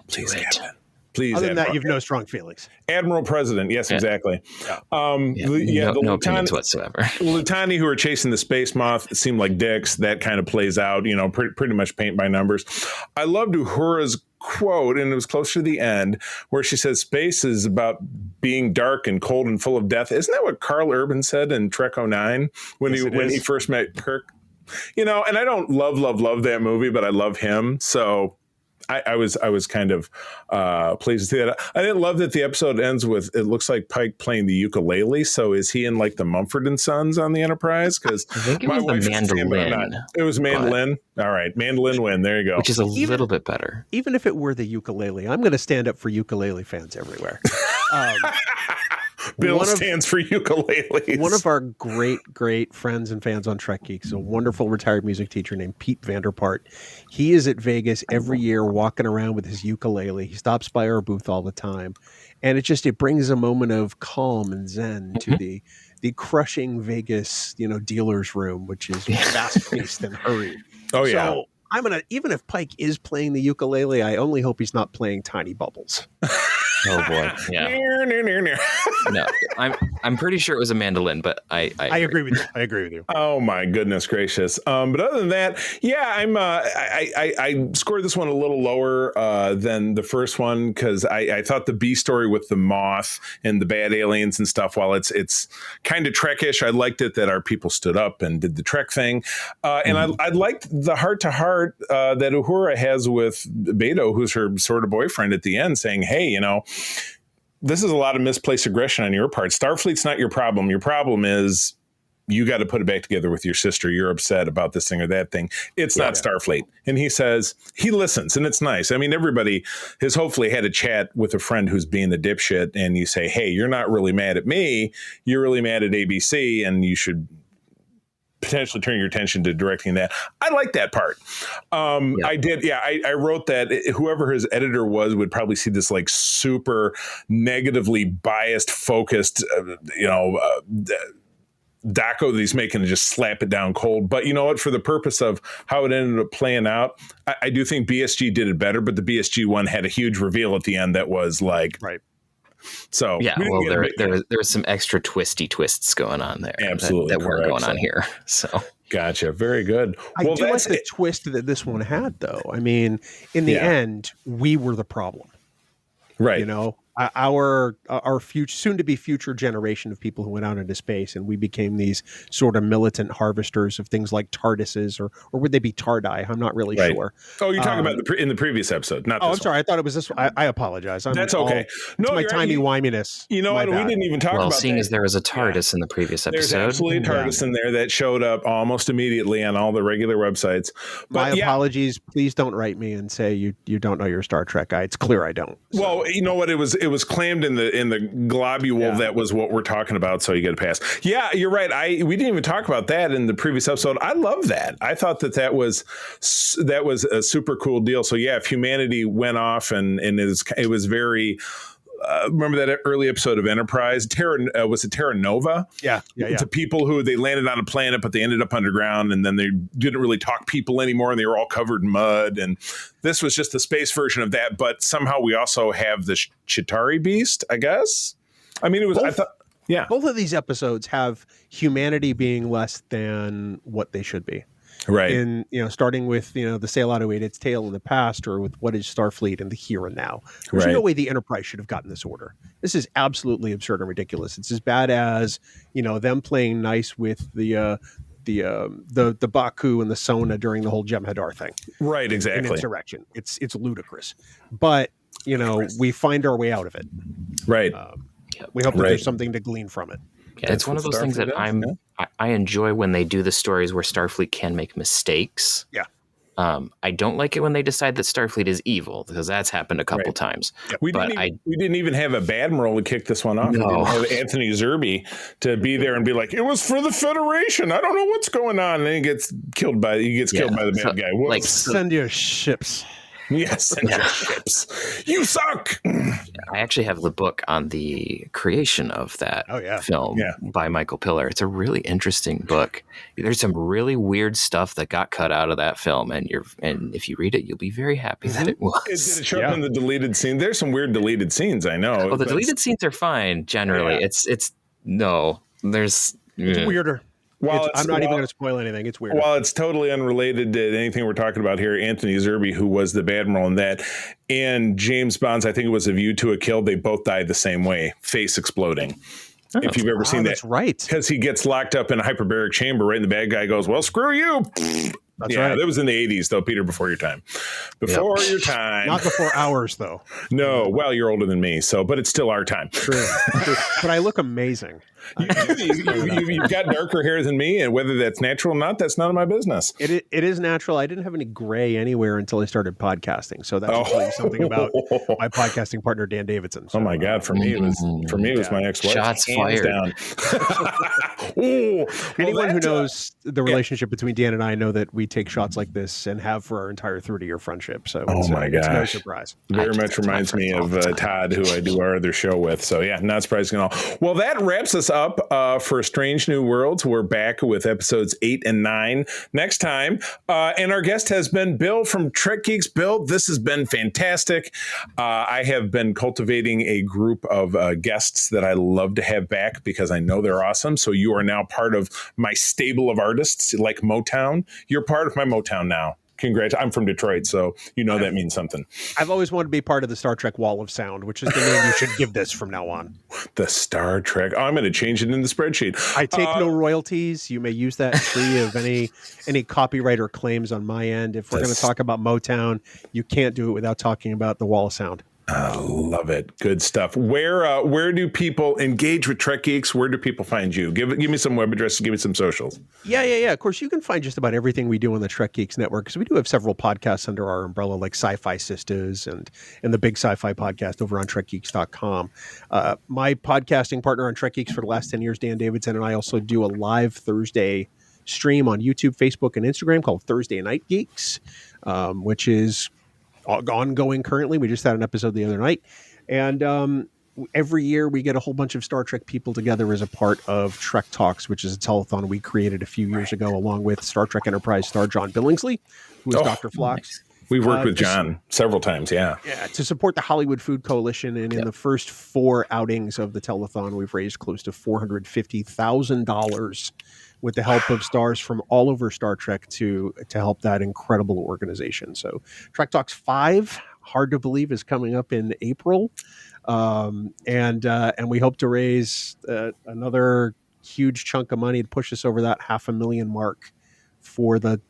Captain. Please. Other than that, you've no strong feelings. Admiral President. Yes, exactly. No opinions whatsoever. Lutani, who are chasing the Space Moth, seem like dicks. That kind of plays out, pretty much paint by numbers. I loved Uhura's quote, and it was close to the end, where she says space is about being dark and cold and full of death. Isn't that what Carl Urban said in Trek 09 when he first met Kirk? And I don't love that movie, but I love him. So I was kind of pleased to see that. I didn't love that the episode ends with, it looks like Pike playing the ukulele. So is he in like the Mumford and Sons on the Enterprise? Because I think it was the mandolin. It was mandolin. All right, mandolin win. There you go. Which is little bit better. Even if it were the ukulele, I'm going to stand up for ukulele fans everywhere. Bill stands for ukuleles. One of our great friends and fans on Trek Geeks is a wonderful retired music teacher named Pete Vanderpart. He is at Vegas every year walking around with his ukulele. He stops by our booth all the time. And it brings a moment of calm and zen to the crushing Vegas, dealer's room, which is fast-paced and hurried. Oh, yeah. So even if Pike is playing the ukulele, I only hope he's not playing Tiny Bubbles. Oh boy, yeah. No, I'm pretty sure it was a mandolin, but I agree with you. I agree with you. Oh my goodness gracious! But other than that, yeah, I scored this one a little lower than the first one, because I thought the B story with the moth and the bad aliens and stuff, while it's kind of Trek-ish, I liked it that our people stood up and did the Trek thing, and I liked the heart to heart that Uhura has with Beto, who's her sort of boyfriend at the end, saying, hey, this is a lot of misplaced aggression on your part. Starfleet's not your problem. Your problem is you got to put it back together with your sister. You're upset about this thing or that thing. It's not Starfleet. And he says, he listens, and it's nice. I mean, everybody has hopefully had a chat with a friend who's being a dipshit, and you say, hey, you're not really mad at me. You're really mad at ABC, and you should potentially turn your attention to directing that. I like that part. I did. Yeah, I wrote that whoever his editor was would probably see this like super negatively biased, focused, Daco that he's making and just slap it down cold. But you know what? For the purpose of how it ended up playing out, I do think BSG did it better, but the BSG one had a huge reveal at the end that was like, right. So yeah, well, there's some extra twists going on there. Absolutely, that weren't going on here. So gotcha, very good. I do like the twist that this one had, though. I mean, in the end, we were the problem, right? Our future, soon to be future generation of people who went out into space, and we became these sort of militant harvesters of things like TARDISes, or would they be TARDI? I'm not really sure. Oh, you're talking about in the previous episode, not this I'm sorry. I thought it was this one. I apologize. That's okay. No, my timey wiminess. You know what? We didn't even talk about seeing as there was a TARDIS in the previous episode. There's absolutely a TARDIS in there that showed up almost immediately on all the regular websites. But my apologies. Please don't write me and say you don't know your Star Trek guy. It's clear I don't. So. Well, you know what? It was was claimed in the globule that was what we're talking about. So you get a pass. Yeah, you're right. We didn't even talk about that in the previous episode. I love that. I thought that was a super cool deal. So yeah, if humanity went off and it was very. Remember that early episode of Enterprise? Was it Terra Nova? Yeah. To people who they landed on a planet, but they ended up underground, and then they didn't really talk people anymore, and they were all covered in mud. And this was just the space version of that, but somehow we also have the Chitauri beast, I guess. I mean, it was. Both of these episodes have humanity being less than what they should be. Right. In starting with the sail out await its tail in the past, or with what is Starfleet in the here and now. There's no way the Enterprise should have gotten this order. This is absolutely absurd and ridiculous. It's as bad as them playing nice with the Baku and the Sona during the whole Jem'Hadar thing. Right. Exactly. In its direction. It's ludicrous, but we find our way out of it. Right. We hope that there's something to glean from it. Yeah, it's one of those things that I enjoy when they do the stories where Starfleet can make mistakes. Yeah. I don't like it when they decide that Starfleet is evil, because that's happened a couple times. Yep. We didn't even have a Admiral to kick this one off. No. We didn't have Anthony Zerbe to be there and be like, it was for the Federation. I don't know what's going on. And then he gets killed by the bad guy. Whoops. Like, send your ships. Yes, send your ships. You suck. I actually have the book on the creation of that film by Michael Piller. It's a really interesting book. There's some really weird stuff that got cut out of that film, and if you read it, you'll be very happy that it was. Did it show up in the deleted scene? There's some weird deleted scenes, I know. Oh, the deleted scenes are fine generally. Yeah. It's weirder. I'm not even going to spoil anything. It's weird. While it's totally unrelated to anything we're talking about here, Anthony Zerbe, who was the Admiral in that, and James Bond's, I think it was A View to a Kill, they both died the same way, face exploding. If you've ever seen that. That's right. Because he gets locked up in a hyperbaric chamber, right? And the bad guy goes, well, screw you. That's right. That was in the 80s, though, Peter, before your time. Before your time. Not before ours, though. No. Well, you're older than me, but it's still our time. True. But I look amazing. You've got darker hair than me, and whether that's natural or not, that's none of my business. It is natural. I didn't have any gray anywhere until I started podcasting, so that should tell you something about my podcasting partner Dan Davidson. So, oh my God! For me, it was my ex-wife. Shots fired. Down. Anyone who knows the relationship between Dan and I know that we take shots like this and have for our entire 30-year friendship. So it's no surprise. Very much reminds me of Todd, who I do our other show with. So yeah, not surprising at all. Well, that wraps us up for Strange New Worlds. We're back with episodes 8 and 9 next time. And our guest has been Bill from Trek Geeks. Bill, this has been fantastic. I have been cultivating a group of guests that I love to have back because I know they're awesome. So you are now part of my stable of artists like Motown. You're part of my Motown now. Congrats. I'm from Detroit, so that means something. I've always wanted to be part of the Star Trek Wall of Sound, which is the name you should give this from now on. The Star Trek. Oh, I'm going to change it in the spreadsheet. I take no royalties. You may use that free of any copyright or claims on my end. If we're going to talk about Motown, you can't do it without talking about the Wall of Sound. I love it. Good stuff. Where do people engage with Trek Geeks? Where do people find you? Give me some web addresses. Give me some socials. Yeah. Of course, you can find just about everything we do on the Trek Geeks Network, because we do have several podcasts under our umbrella, like Sci-Fi Sisters and the Big Sci-Fi Podcast over on TrekGeeks.com. My podcasting partner on Trek Geeks for the last 10 years, Dan Davidson, and I also do a live Thursday stream on YouTube, Facebook, and Instagram called Thursday Night Geeks, which is ongoing currently. We just had an episode the other night, and every year we get a whole bunch of Star Trek people together as a part of Trek Talks, which is a telethon we created a few years ago along with Star Trek Enterprise star John Billingsley, who is Dr. Phlox. We've worked with John several times, yeah, to support the Hollywood Food Coalition. And in the first 4 outings of the telethon, we've raised close to $450,000 with the help of stars from all over Star Trek to help that incredible organization. So Trek Talks 5, hard to believe, is coming up in April. And we hope to raise another huge chunk of money to push us over that $500,000 mark for the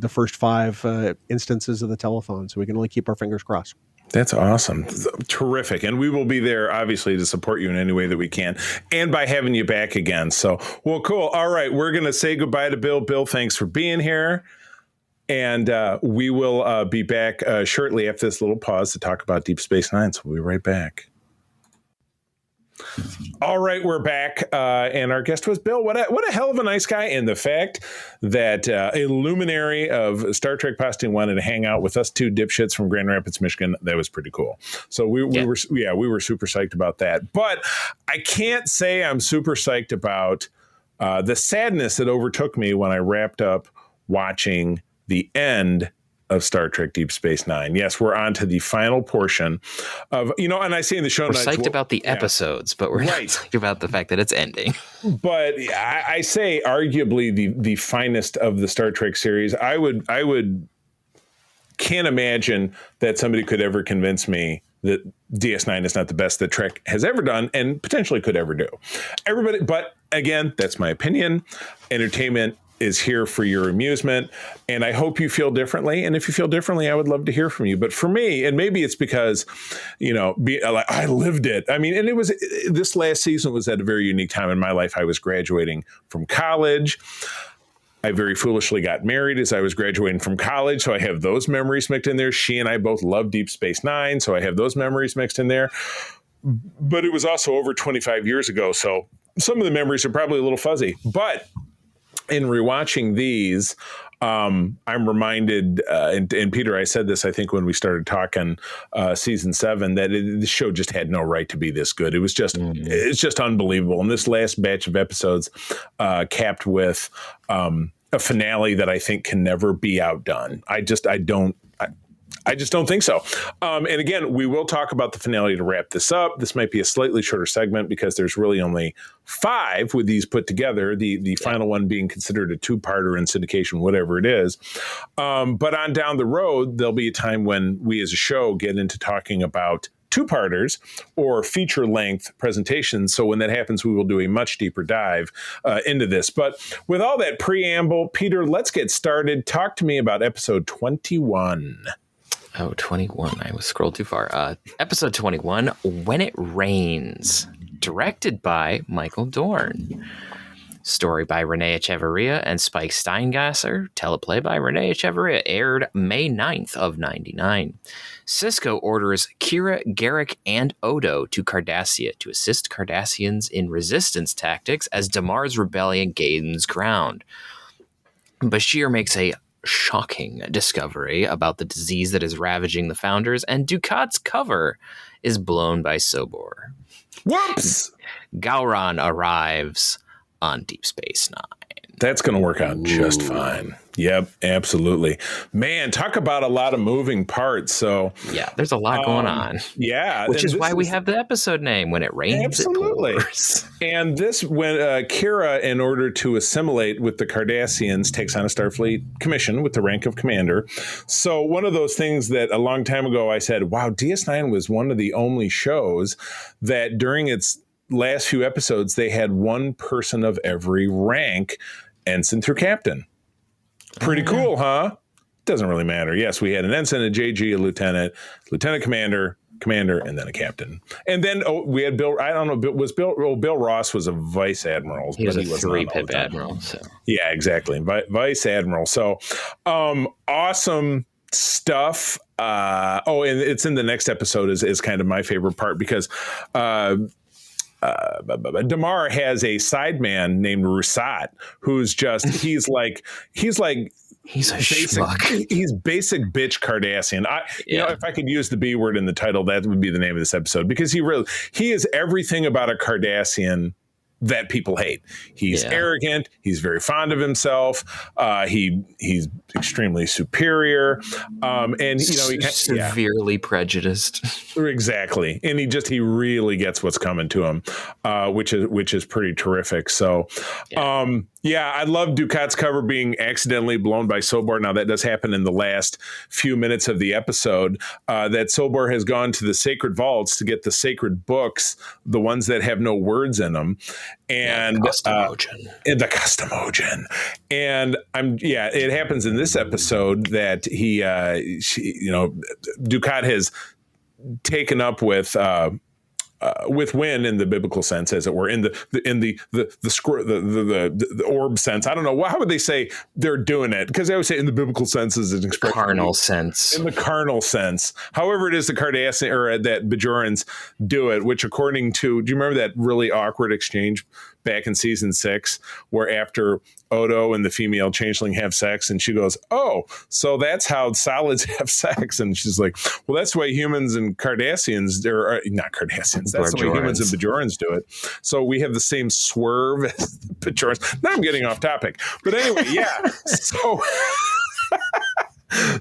first 5 instances of the telethon. So we can only keep our fingers crossed. That's awesome. Terrific. And we will be there, obviously, to support you in any way that we can, and by having you back again. So, well, cool. All right. We're going to say goodbye to Bill. Bill, thanks for being here. And we will be back shortly after this little pause to talk about Deep Space Nine. So we'll be right back. All right, we're back, and our guest was Bill. What a hell of a nice guy, and the fact that a luminary of Star Trek posting wanted to hang out with us two dipshits from Grand Rapids, Michigan, that was pretty cool. So we were super psyched about that. But I can't say I'm super psyched about the sadness that overtook me when I wrapped up watching the end of Star Trek Deep Space Nine. Yes, we're on to the final portion of, and I say in the show notes, we're psyched about the episodes, but we're not psyched about the fact that it's ending. But I say arguably the finest of the Star Trek series. I can't imagine that somebody could ever convince me that DS9 is not the best that Trek has ever done and potentially could ever do. Everybody, but again, that's my opinion. Entertainment is here for your amusement, and I hope you feel differently. And if you feel differently, I would love to hear from you. But for me, and maybe it's because, I lived it. I mean, and this last season was at a very unique time in my life. I was graduating from college. I very foolishly got married as I was graduating from college, so I have those memories mixed in there. She and I both love Deep Space Nine, so I have those memories mixed in there. But it was also over 25 years ago, so some of the memories are probably a little fuzzy. But in rewatching these, I'm reminded, and Peter, I said this, I think, when we started talking season 7, that the show just had no right to be this good. It was just, it's just unbelievable. And this last batch of episodes capped with a finale that I think can never be outdone. I just don't think so. And again, we will talk about the finale to wrap this up. This might be a slightly shorter segment because there's really only 5 with these put together, the final one being considered a 2-parter in syndication, whatever it is. But on down the road, there'll be a time when we as a show get into talking about 2-parters or feature-length presentations. So when that happens, we will do a much deeper dive into this. But with all that preamble, Peter, let's get started. Talk to me about episode 21. Oh, 21. I was scrolled too far. Episode 21, When It Rains, directed by Michael Dorn. Story by Renee Echevarria and Spike Steingasser. Teleplay by Renee Echevarria. Aired May 9th of 99. Sisko orders Kira, Garrick, and Odo to Cardassia to assist Cardassians in resistance tactics as Damar's rebellion gains ground. Bashir makes a shocking discovery about the disease that is ravaging the Founders, and Ducat's cover is blown by Sobor. Whoops! Gowron arrives on Deep Space Nine. That's going to work out just fine. Yep, absolutely. Man, talk about a lot of moving parts. So yeah, there's a lot going on. Yeah. Which is why we have the episode name, When It Rains, absolutely. It Pours. And this, when Kira, in order to assimilate with the Cardassians, takes on a Starfleet commission with the rank of commander. So one of those things that a long time ago I said, wow, DS9 was one of the only shows that during its last few episodes, they had one person of every rank, ensign through captain. Pretty cool, huh? Doesn't really matter. Yes, we had an ensign, a JG, a lieutenant commander, and then a captain. And then we had Bill. I don't know. Was Bill Ross was a vice admiral? He was a 3-pip admiral. So yeah, exactly, vice admiral. So awesome stuff. And it's in the next episode is kind of my favorite part because Damar has a sideman named Rusat who's just he's a basic schmuck. He's basic bitch Cardassian. If I could use the B word in the title, that would be the name of this episode because he is everything about a Cardassian that people hate. He's arrogant. He's very fond of himself. He's extremely superior. And he severely prejudiced. Exactly. And he really gets what's coming to him, which is pretty terrific. So, I love Ducat's cover being accidentally blown by Sobor. Now that does happen in the last few minutes of the episode, that Sobor has gone to the sacred vaults to get the sacred books, the ones that have no words in them. And the Customogen. And it happens in this episode that Ducat has taken up with with Wynn in the biblical sense, as it were, in the orb sense. I don't know. How would they say they're doing it? Because I always say in the biblical sense is an expression. Carnal sense. In the carnal sense. However it is the Cardassian or that Bajorans do it, which according to, do you remember that really awkward exchange back in season 6 where after Odo and the female changeling have sex and she goes, oh, so that's how solids have sex. And she's like, well, that's the way humans and Cardassians, or not Cardassians, that's the way humans and Bajorans do it. So we have the same swerve as the Bajorans. Now I'm getting off topic. But anyway, yeah.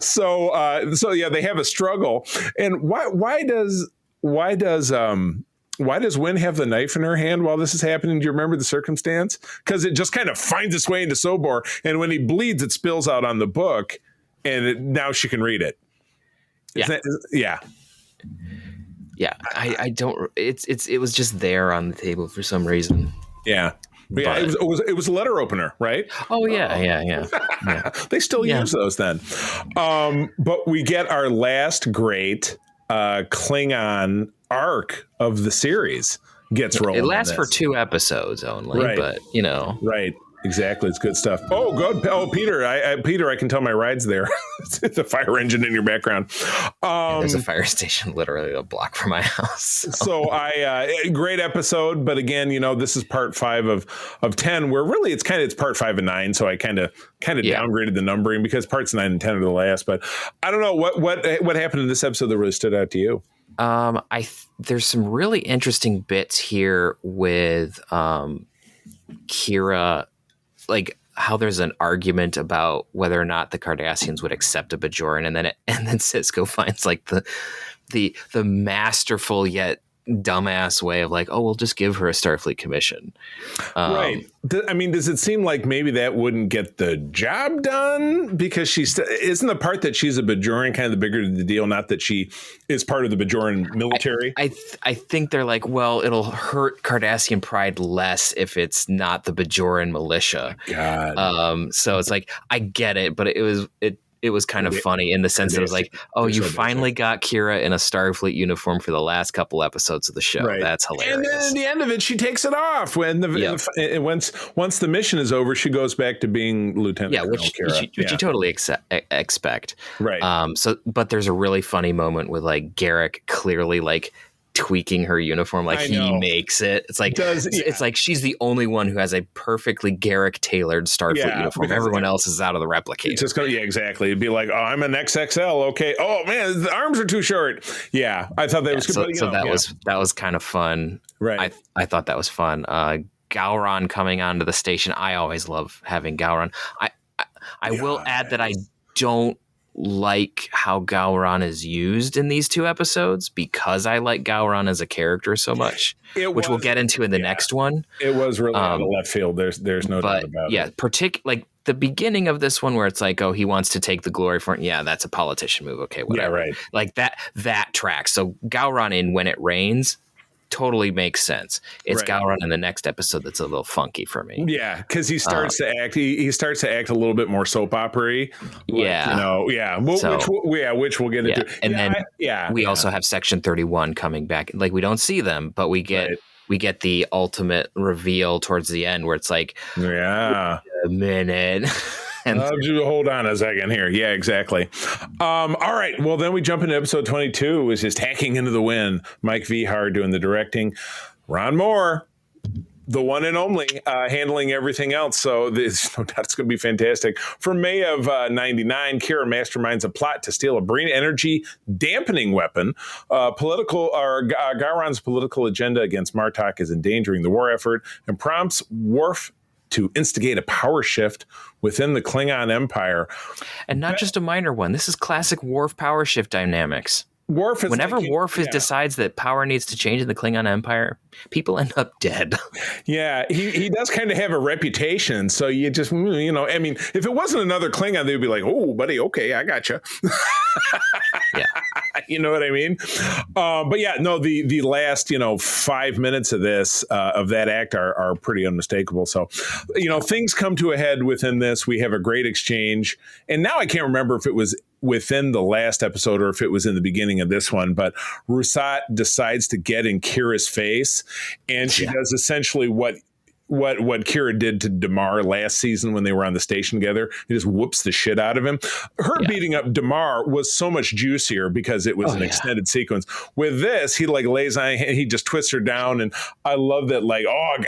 So yeah, they have a struggle. And why does Wynn have the knife in her hand while this is happening? Do you remember the circumstance? Because it just kind of finds its way into Sobor, and when he bleeds, it spills out on the book, and now she can read it. Yeah. I don't. It was just there on the table for some reason. Yeah. Yeah, it was a letter opener, right? Oh yeah. They still use those then. But we get our last great Klingon arc of the series gets rolling. It lasts for 2 episodes only, right. But right. Exactly. It's good stuff. Oh, good. Oh, Peter, I can tell my ride's there. It's a fire engine in your background. There's a fire station literally a block from my house. So great episode. But again, this is part 5 of 10, where really it's part 5 and 9. So I kind of downgraded the numbering because parts 9 and 10 are the last. But I don't know what happened in this episode that really stood out to you. There's some really interesting bits here with Kira, like how there's an argument about whether or not the Cardassians would accept a Bajoran, and then Cisco finds like the masterful yet dumbass way of like, oh, we'll just give her a Starfleet commission. Right. I mean, does it seem like maybe that wouldn't get the job done? Because isn't the part that she's a Bajoran kind of the bigger the deal, not that she is part of the Bajoran military? I think they're like, well, it'll hurt Cardassian pride less if it's not the Bajoran militia. God. So it's like, I get it, but it was kind of funny in the sense that it was like, oh, you finally got Kira in a Starfleet uniform for the last couple episodes of the show. Right. That's hilarious. And then at the end of it, she takes it off. When once the mission is over, she goes back to being Lieutenant. Yeah, which you totally expect. Right. But there's a really funny moment with like Garrick clearly like tweaking her uniform like he makes it. It's like it's like she's the only one who has a perfectly Garrick tailored Starfleet uniform. Everyone else is out of the replicator. It's just exactly. It'd be like, oh, I'm an XXL. Okay. Oh man, the arms are too short. Yeah, I thought that was good. So that was kind of fun. Right. I thought that was fun. Gowron coming onto the station. I always love having Gowron. I will add that I don't like how Gowron is used in these 2 episodes because I like Gowron as a character so much, which we'll get into in the next one. It was really out of left field. There's no doubt about it. Yeah, like the beginning of this one where it's like, oh, he wants to take the glory for it. Yeah, that's a politician move. Okay, whatever. Yeah, right. Like that tracks. So Gowron in When It Rains totally makes sense. It's right. Gowron in the next episode that's a little funky for me. Yeah, because he starts to act. He starts to act a little bit more soap opera-y. Which we'll get into. And then we also have Section 31 coming back. Like we don't see them, but we get the ultimate reveal towards the end where it's like, wait a minute. And hold on a second here. Yeah, exactly. All right. Well, then we jump into episode 22, which is Hacking into the Wind. Mike Vihar doing the directing. Ron Moore, the one and only, handling everything else. So there's no doubt it's going to be fantastic. From May of 99, Kira masterminds a plot to steal a brain energy dampening weapon. Gowron's political agenda against Martok is endangering the war effort and prompts Worf to instigate a power shift within the Klingon Empire. And not just a minor one. This is classic Worf power shift dynamics. Whenever Worf decides that power needs to change in the Klingon Empire, people end up dead. Yeah, he does kind of have a reputation. So you just, I mean, if it wasn't another Klingon, they'd be like, oh, buddy, okay, I got you. Yeah. You know what I mean? But yeah, no, the last, 5 minutes of this, of that act are pretty unmistakable. So, things come to a head within this. We have a great exchange. And now I can't remember if it was within the last episode or if it was in the beginning of this one, but Rusat decides to get in Kira's face, and she does essentially what Kira did to Damar last season when they were on the station together. He just whoops the shit out of him. Her beating up Damar was so much juicier because it was an extended sequence. With this, he lays on, he just twists her down, and I love that.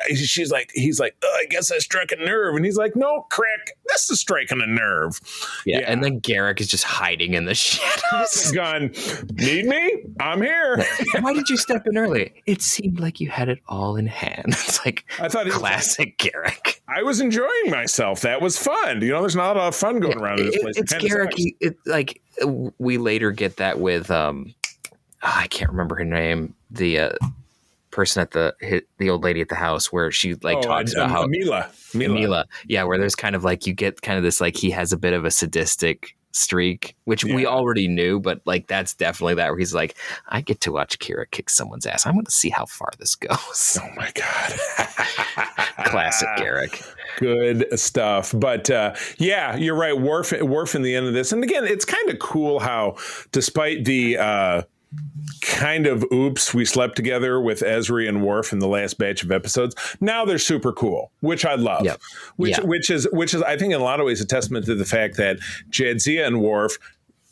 He's like, I guess I struck a nerve, and he's like, no, Crick, this is striking a nerve. Yeah, and then Garrick is just hiding in the shadows. Gun, need me? I'm here. Why did you step in early? It seemed like you had it all in hand. It's like I thought classic Garrick. I was enjoying myself. That was fun. There's not a lot of fun going around in this place. It's Garrick. We later get that with I can't remember her name. The person at the old lady at the house where she talks about how Mila. Yeah, where there's kind of you get kind of this he has a bit of a sadistic streak, which we already knew, but that's definitely that where he's like, I get to watch Kira kick someone's ass. I'm going to see how far this goes. Oh my God. Classic Garrick. Good stuff. But you're right. Worf in the end of this. And again, it's kind of cool how despite the kind of oops, we slept together with Ezri and Worf in the last batch of episodes. Now they're super cool, which I love. Yep. Which is I think in a lot of ways a testament to the fact that Jadzia and Worf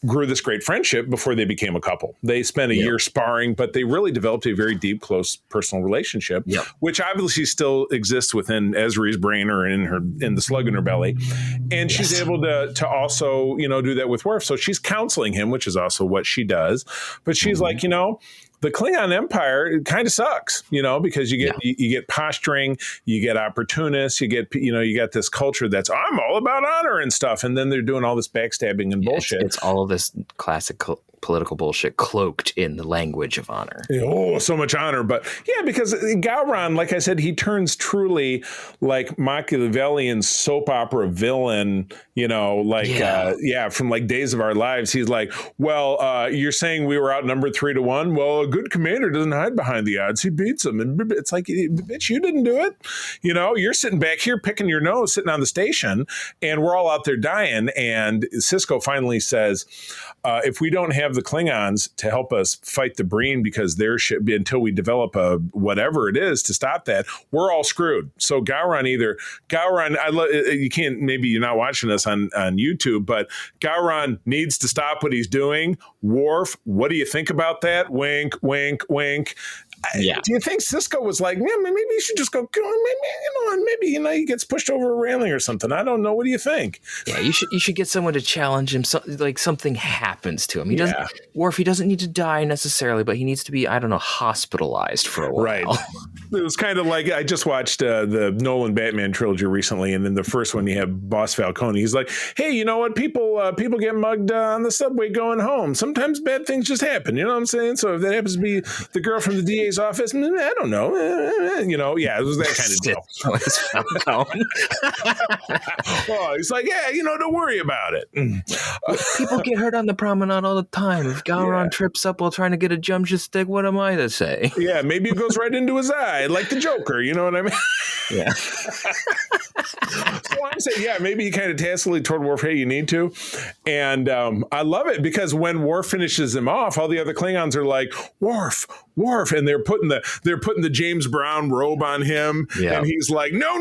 grew this great friendship before they became a couple. They spent a year sparring, but they really developed a very deep, close personal relationship, which obviously still exists within Ezri's brain or in the slug in her belly. And she's able to also, do that with Worf. So she's counseling him, which is also what she does. But she's like, the Klingon Empire kind of sucks, because you get posturing, you get opportunists, you get this culture that's I'm all about honor and stuff, and then they're doing all this backstabbing and bullshit. It's all of this classic political bullshit cloaked in the language of honor. Oh, so much honor, but because Gowron, like I said, he turns truly like Machiavellian soap opera villain. From Days of Our Lives. He's like, well, you're saying we were outnumbered 3-1. Well, a good commander doesn't hide behind the odds. He beats them. And it's like, bitch, you didn't do it. You're sitting back here picking your nose, sitting on the station, and we're all out there dying. And Cisco finally says, if we don't have the Klingons to help us fight the Breen because there should be until we develop a whatever it is to stop that, we're all screwed. So Gowron, you can't, maybe you're not watching this on YouTube, but Gowron needs to stop what he's doing. Worf, what do you think about that? Wink, wink, wink. Yeah. Do you think Cisco was like, maybe you should just go, maybe he gets pushed over a railing or something? I don't know. What do you think? Yeah, you should get someone to challenge him. Something happens to him. He doesn't. Worf, he doesn't need to die necessarily, but he needs to be, hospitalized for a while. Right. It was kind of like I just watched the Nolan Batman trilogy recently, and in the first one you have Boss Falcone. He's like, hey, you know what? People get mugged on the subway going home. Sometimes bad things just happen. You know what I'm saying? So if that happens to be the girl from the DA's office, I don't know. It was that kind of deal. Oh, he's like, don't worry about it. People get hurt on the promenade all the time. If Gowron trips up while trying to get a jump stick, what am I to say? Yeah, maybe it goes right into his eye, like the Joker. You know what I mean? Yeah. So I'm saying, maybe he kind of tacitly told Worf, hey, you need to. And I love it because when Worf finishes him off, all the other Klingons are like, Worf, and they're putting the James Brown robe on him, and he's like, no,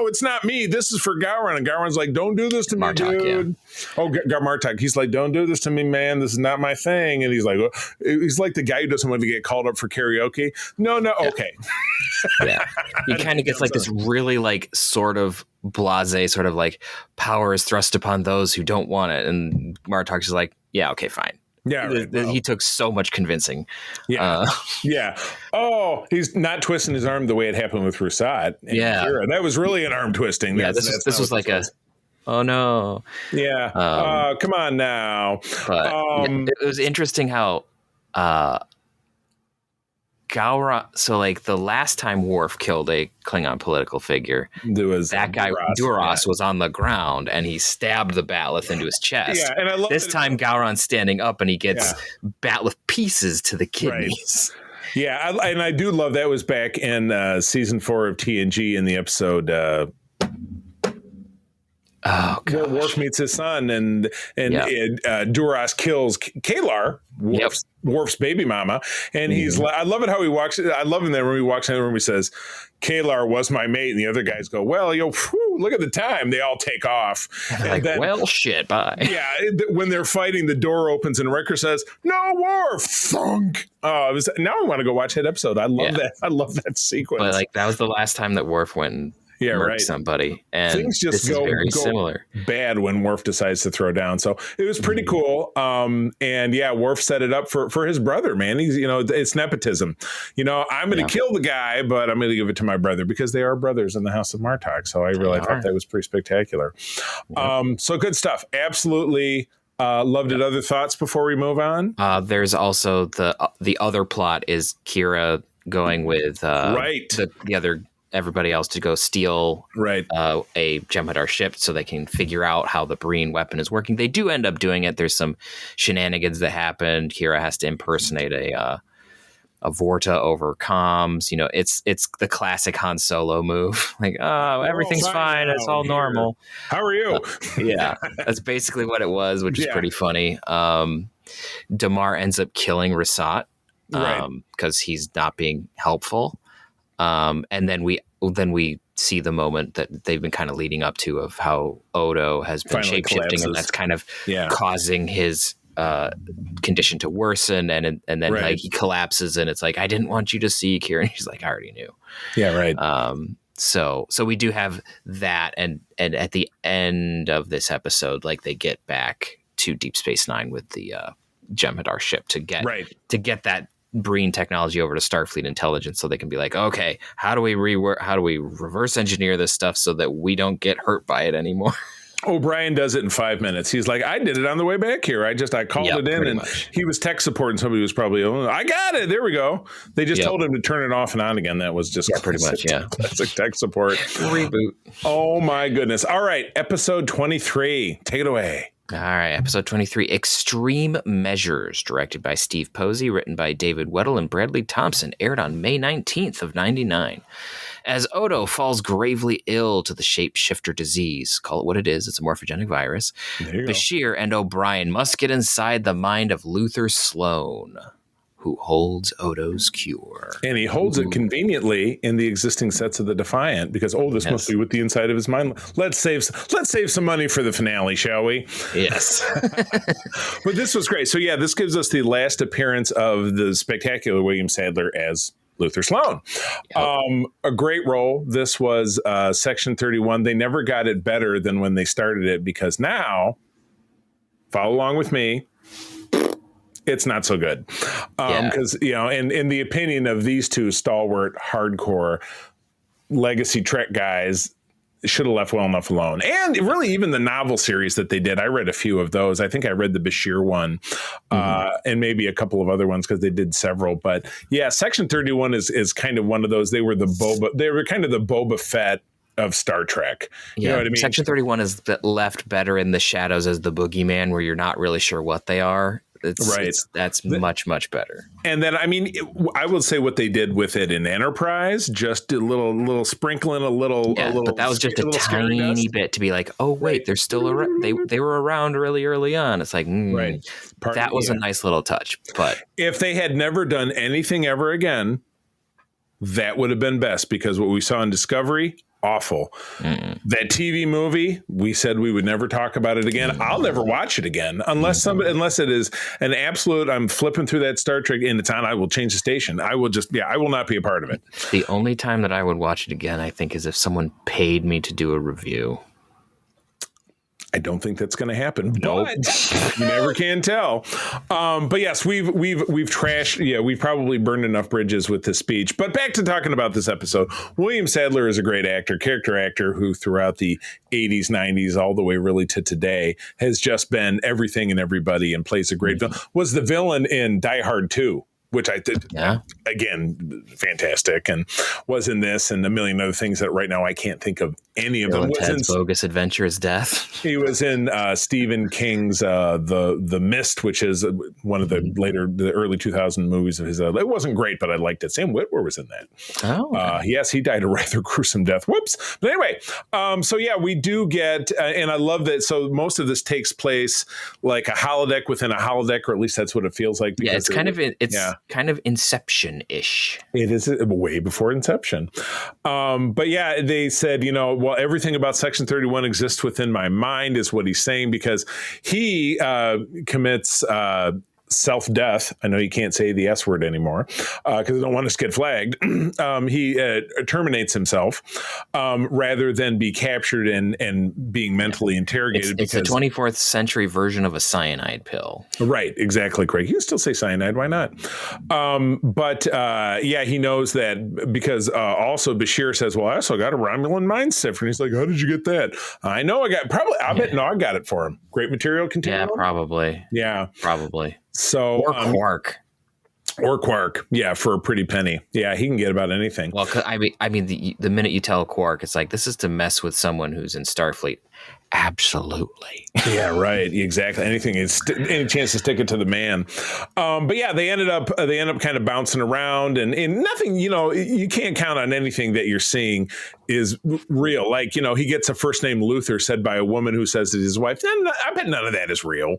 it's not me. This is for Gowron, and Gowron's like, don't do this to me, dude. Yeah. Oh, Martok, he's like, don't do this to me, man. This is not my thing. And he's like the guy who doesn't want to get called up for karaoke. No, okay. Yeah, he kind of gets this really sort of blasé, sort of power is thrust upon those who don't want it, and Martok's is like, yeah, okay, fine. Yeah, right, he took so much convincing. Yeah, Oh, he's not twisting his arm the way it happened with Rusat. Kira. That was really an arm twisting. Yeah, this was like a. Oh no! Yeah. Come on now. But it was interesting how Gowron. So like the last time Worf killed a Klingon political figure, there was that guy Duras was on the ground and he stabbed the Batleth into his chest. Yeah, and I love this time Gowron's standing up and he gets Batleth pieces to the kidneys. Right. Yeah, I do love that was back in season 4 of TNG in the episode. Where Worf meets his son, and Duras kills Kalar, Worf's baby mama, and he's. I love it how he walks. I love him there when he walks in the room. He says, "Kalar was my mate," and the other guys go, "Well, look at the time." They all take off. And then, well, shit, bye. Yeah, when they're fighting, the door opens and Riker says, "No, Worf!" Thunk. Now I want to go watch that episode. I love that. I love that sequence. But like that was the last time that Worf went and murked somebody, and things just go similar bad when Worf decides to throw down. So it was pretty cool. And Worf set it up for his brother. Man, he's it's nepotism. I'm going to kill the guy, but I'm going to give it to my brother because they are brothers in the House of Martok. So I really thought that was pretty spectacular. So good stuff. Absolutely. Loved it. Other thoughts before we move on? There's also the other plot is Kira going with the other everybody else to go steal a Jem'Hadar ship so they can figure out how the Breen weapon is working. They do end up doing it. There's some shenanigans that happened. Kira has to impersonate a Vorta over comms. It's the classic Han Solo move. Like, everything's fine. It's all normal. How are you? That's basically what it was, which is pretty funny. Damar ends up killing Rasat because he's not being helpful. And then we see the moment that they've been kind of leading up to of how Odo has been shape-shifting, and that's kind of causing his condition to worsen. And then like he collapses, and it's like, I didn't want you to see, Kira. And he's like, I already knew. Yeah, right. So we do have that, and at the end of this episode, like they get back to Deep Space Nine with the Jem'Hadar ship to get that Breen technology over to Starfleet intelligence, so they can be like, okay, how do we reverse engineer this stuff so that we don't get hurt by it anymore? O'Brien does it in 5 minutes. He's like, I did it on the way back here. I called it in, and he was tech support, and somebody was probably, I got it. There we go. They just told him to turn it off and on again. That was just classic tech support. Reboot. Oh my goodness. All right. Episode 23. Take it away. All right, episode 23, Extreme Measures, directed by Steve Posey, written by David Weddle and Bradley Thompson, aired on May 19th of 99. As Odo falls gravely ill to the shapeshifter disease, call it what it is, it's a morphogenic virus, Bashir and O'Brien must get inside the mind of Luther Sloan, who holds Odo's cure. And he holds it conveniently in the existing sets of the Defiant because, this must be with the inside of his mind. Let's save some money for the finale, shall we? Yes. But this was great. So this gives us the last appearance of the spectacular William Sadler as Luther Sloan. A great role. This was Section 31. They never got it better than when they started it, because now, follow along with me, it's not so good. Because, in the opinion of these two stalwart, hardcore legacy Trek guys, should have left well enough alone. And really, even the novel series that they did, I read a few of those. I think I read the Bashir one and maybe a couple of other ones because they did several. But Section 31 is kind of one of those. They were kind of the Boba Fett of Star Trek. You know what I mean? Section 31 is left better in the shadows as the boogeyman, where you're not really sure what they are. That's much, much better. And then, I will say what they did with it in Enterprise, just a little sprinkling, a little. But that was just a tiny bit to be like, oh wait, they're still around. They were around really early on. It's like, that was a nice little touch. But if they had never done anything ever again, that would have been best, because what we saw in Discovery, awful. That TV movie, we said we would never talk about it again. I'll never watch it again unless it is an absolute, I'm flipping through that Star Trek and it's on, I will change the station. I will I will not be a part of it. The only time that I would watch it again, I think, is if someone paid me to do a review. I don't think that's going to happen. Nope. But you never can tell. But yes, we've trashed. Yeah, we've probably burned enough bridges with this speech. But back to talking about this episode. William Sadler is a great character actor who throughout the 80s, 90s, all the way really to today, has just been everything and everybody and plays a great villain. Was the villain in Die Hard 2. Which I did. again, fantastic, and was in this and a million other things that right now I can't think of any of Bill them. and Ted's Bogus Adventures Death. He was in Stephen King's The Mist, which is one of the early 2000 movies of his. It wasn't great, but I liked it. Sam Witwer was in that. Oh, yes, he died a rather gruesome death. Whoops. But anyway, so yeah, we do get, and I love that. So most of this takes place like a holodeck within a holodeck, or at least that's what it feels like. Yeah, it's kind of Inception-ish. It is way before Inception. But yeah, they said, well, everything about Section 31 exists within my mind is what he's saying, because he commits self-death. I know you can't say the S word anymore because I don't want us to get flagged. He terminates himself rather than be captured and being mentally interrogated. It's the 24th century version of a cyanide pill. Right, exactly, Craig. You can still say cyanide. Why not? But he knows that because also Bashir says, well, I also got a Romulan mind cipher. And he's like, how did you get that? I know I bet Nog got it for him. Great material continuum? Yeah, probably. Yeah. Probably. So or Quark. Or Quark, yeah, for a pretty penny. Yeah, he can get about anything. Well, I mean, the minute you tell Quark, it's like, this is to mess with someone who's in Starfleet. Absolutely. Yeah, right. Exactly. Anything is any chance to stick it to the man. But yeah, they end up kind of bouncing around, and nothing. You can't count on anything that you're seeing is real. Like he gets a first name Luther said by a woman who says to his wife. I bet none of that is real.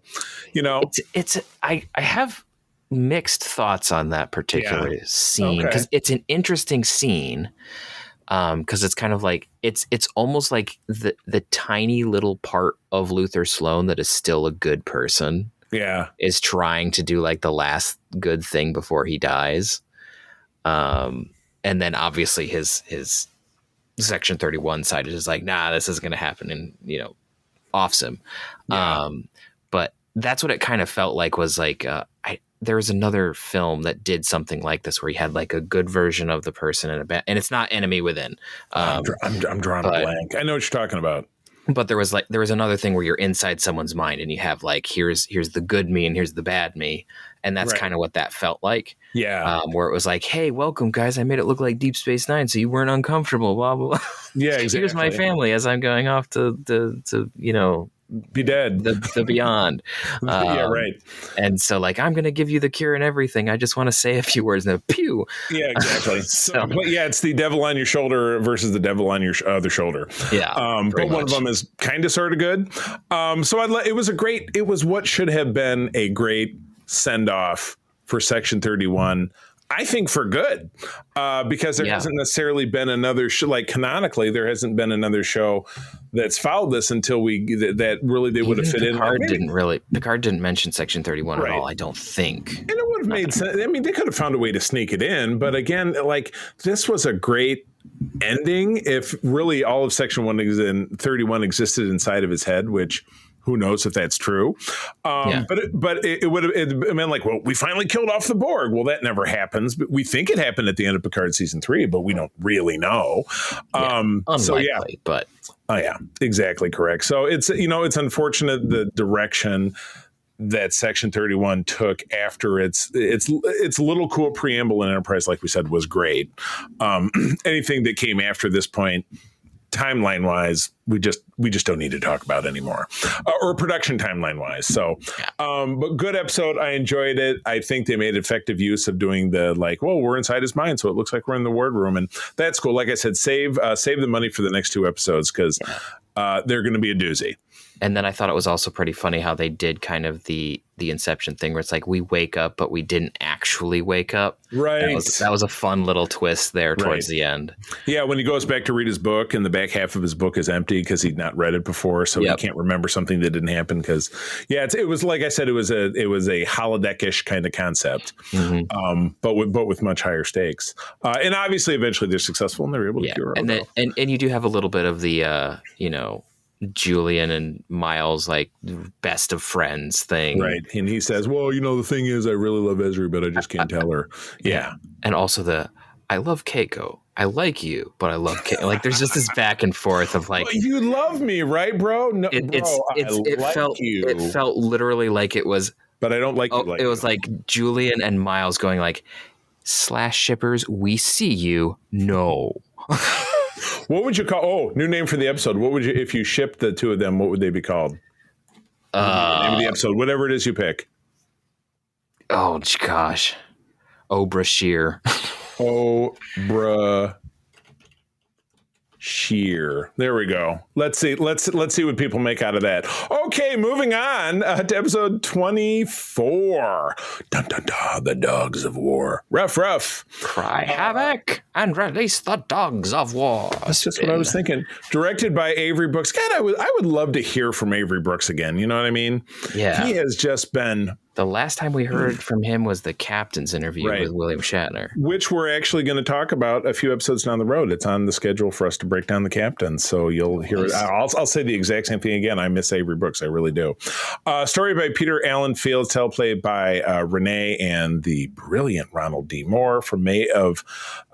I have mixed thoughts on that particular scene, because it's an interesting scene. Because it's kind of like it's almost like the tiny little part of Luther Sloan that is still a good person. Yeah, is trying to do like the last good thing before he dies. And then obviously his Section 31 side is like, nah, this is going to happen, and offs him. Yeah. But that's what it kind of felt like, was like there was another film that did something like this, where you had like a good version of the person and it's not Enemy Within. I'm drawing a blank. I know what you're talking about. But there was another thing where you're inside someone's mind, and you have like, here's the good me and here's the bad me. And that's kind of what that felt like. Yeah. Where it was like, hey, welcome guys. I made it look like Deep Space Nine, so you weren't uncomfortable, blah, blah, blah. Yeah, exactly. Here's my family as I'm going off to be dead, the beyond. Yeah, right. And so like, I'm going to give you the cure and everything. I just want to say a few words. And then pew. Yeah, exactly. But yeah, it's the devil on your shoulder versus the devil on your other shoulder. Yeah. But one of them is kind of sort of good. It was what should have been a great send off for Section 31. I think for good, because there hasn't necessarily been another show, like canonically, there hasn't been another show that's followed this until that really they would have fit in. Picard didn't mention Section 31 at all, I don't think. And it would have made sense. I mean, they could have found a way to sneak it in, but again, like, this was a great ending if really all of Section 31 existed inside of his head, which who knows if that's true. But it would have been like, well, we finally killed off the Borg. Well, that never happens. But we think it happened at the end of Picard season 3, but we don't really know. Unlikely, but oh yeah, exactly correct. So it's it's unfortunate the direction that Section 31 took after its little cool preamble in Enterprise, like we said, was great. Anything that came after this point, timeline wise, we just don't need to talk about anymore, or production timeline wise. So, but good episode. I enjoyed it. I think they made effective use of doing the we're inside his mind, so it looks like we're in the wardroom, and that's cool. Like I said, save the money for the next 2 episodes, because they're going to be a doozy. And then I thought it was also pretty funny how they did kind of the Inception thing, where it's like, we wake up, but we didn't actually wake up. Right. That was a fun little twist there towards the end. Yeah, when he goes back to read his book, and the back half of his book is empty because he'd not read it before, so he can't remember something that didn't happen. Because it was like I said, it was a holodeck-ish kind of concept, but with much higher stakes. And obviously, eventually, they're successful and they're able to cure it. And you do have a little bit of the Julian and Miles best of friends thing, right? And he says, well, the thing is, I really love Ezri, but I just can't tell her. Yeah. And also I love Keiko, I like you, but I love Keiko. Like, there's just this back and forth of like, well, you love me, right, bro? No, it felt literally like it was, but I don't like you. It was like Julian and Miles going like, /shippers, we see you. No. What would you call? Oh, new name for the episode. What would you, if you shipped the two of them, what would they be called? Name of the episode, whatever it is you pick. Oh gosh, Obra Shear. Obra Shear. There we go. Let's see what people make out of that. Okay, moving on to episode 24. Dun dun dun. The Dogs of War. Ruff. Cry havoc and release the Dogs of War. That's just what I was thinking. Directed by Avery Brooks. God, I would love to hear from Avery Brooks again. You know what I mean? Yeah. He has just been. The last time we heard from him was the captain's interview with William Shatner. Which we're actually going to talk about a few episodes down the road. It's on the schedule for us to break down the captain. So you'll hear it. I'll say the exact same thing again. I miss Avery Brooks. I really do. Story by Peter Allen Fields, teleplay by Renee and the brilliant Ronald D. Moore. From May of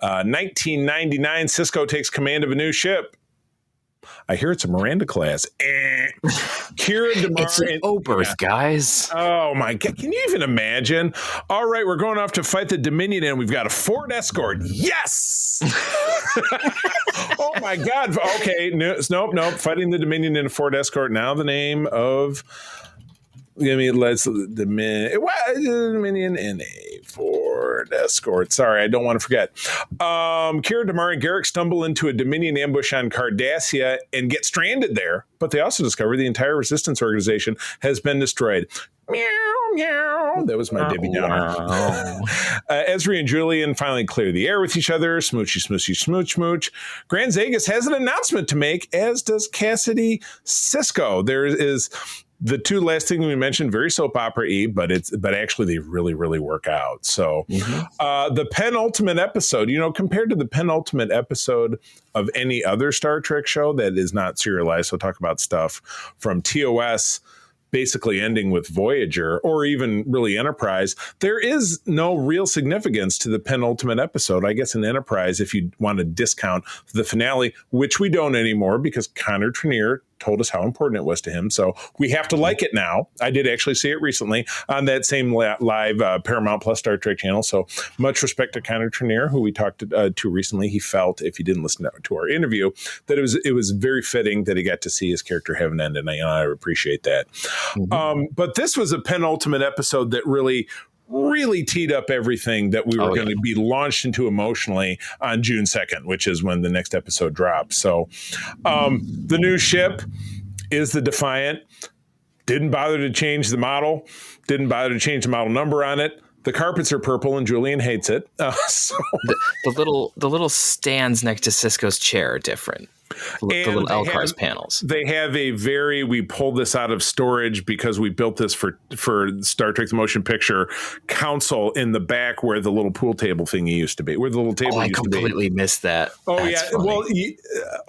1999, Sisko takes command of a new ship. I hear it's a Miranda class. Kira DeMar. It's an Oberth, guys. Oh, my God. Can you even imagine? All right, we're going off to fight the Dominion, and we've got a Ford Escort. Yes! Oh, my God. Okay, nope. Fighting the Dominion in a Ford Escort. Now the name of... let's Dominion in a Ford Escort. Sorry, I don't want to forget. Kira DeMar and Garrick stumble into a Dominion ambush on Cardassia and get stranded there, but they also discover the entire resistance organization has been destroyed. Meow, meow. That was my Debbie Downer. Ezri and Julian finally clear the air with each other. Smoochy, smoochy, smooch, smooch. Grand Zagus has an announcement to make, as does Cassidy Sisko. There is... The two last things we mentioned, very soap opera-y, but actually they really, really work out. So the penultimate episode, compared to the penultimate episode of any other Star Trek show that is not serialized, so talk about stuff from TOS basically ending with Voyager or even really Enterprise, there is no real significance to the penultimate episode. I guess in Enterprise, if you want to discount the finale, which we don't anymore because Connor Trenier told us how important it was to him. So we have to like it now. I did actually see it recently on that same live Paramount Plus Star Trek channel. So much respect to Connor Trenier, who we talked to recently. He felt, if you didn't listen to our interview, that it was very fitting that he got to see his character have an end, and I appreciate that. But this was a penultimate episode that really teed up everything that we were going to be launched into emotionally on June 2nd, which is when the next episode drops. So the new ship is the Defiant. Didn't bother to change the model. Didn't bother to change the model number on it. The carpets are purple and Julian hates it. So the little stands next to Sisko's chair are different. The little LCARS panels. They have we pulled this out of storage because we built this for Star Trek The Motion Picture console in the back where the little pool table thingy used to be, where the little table used to be. I completely missed that. That's funny.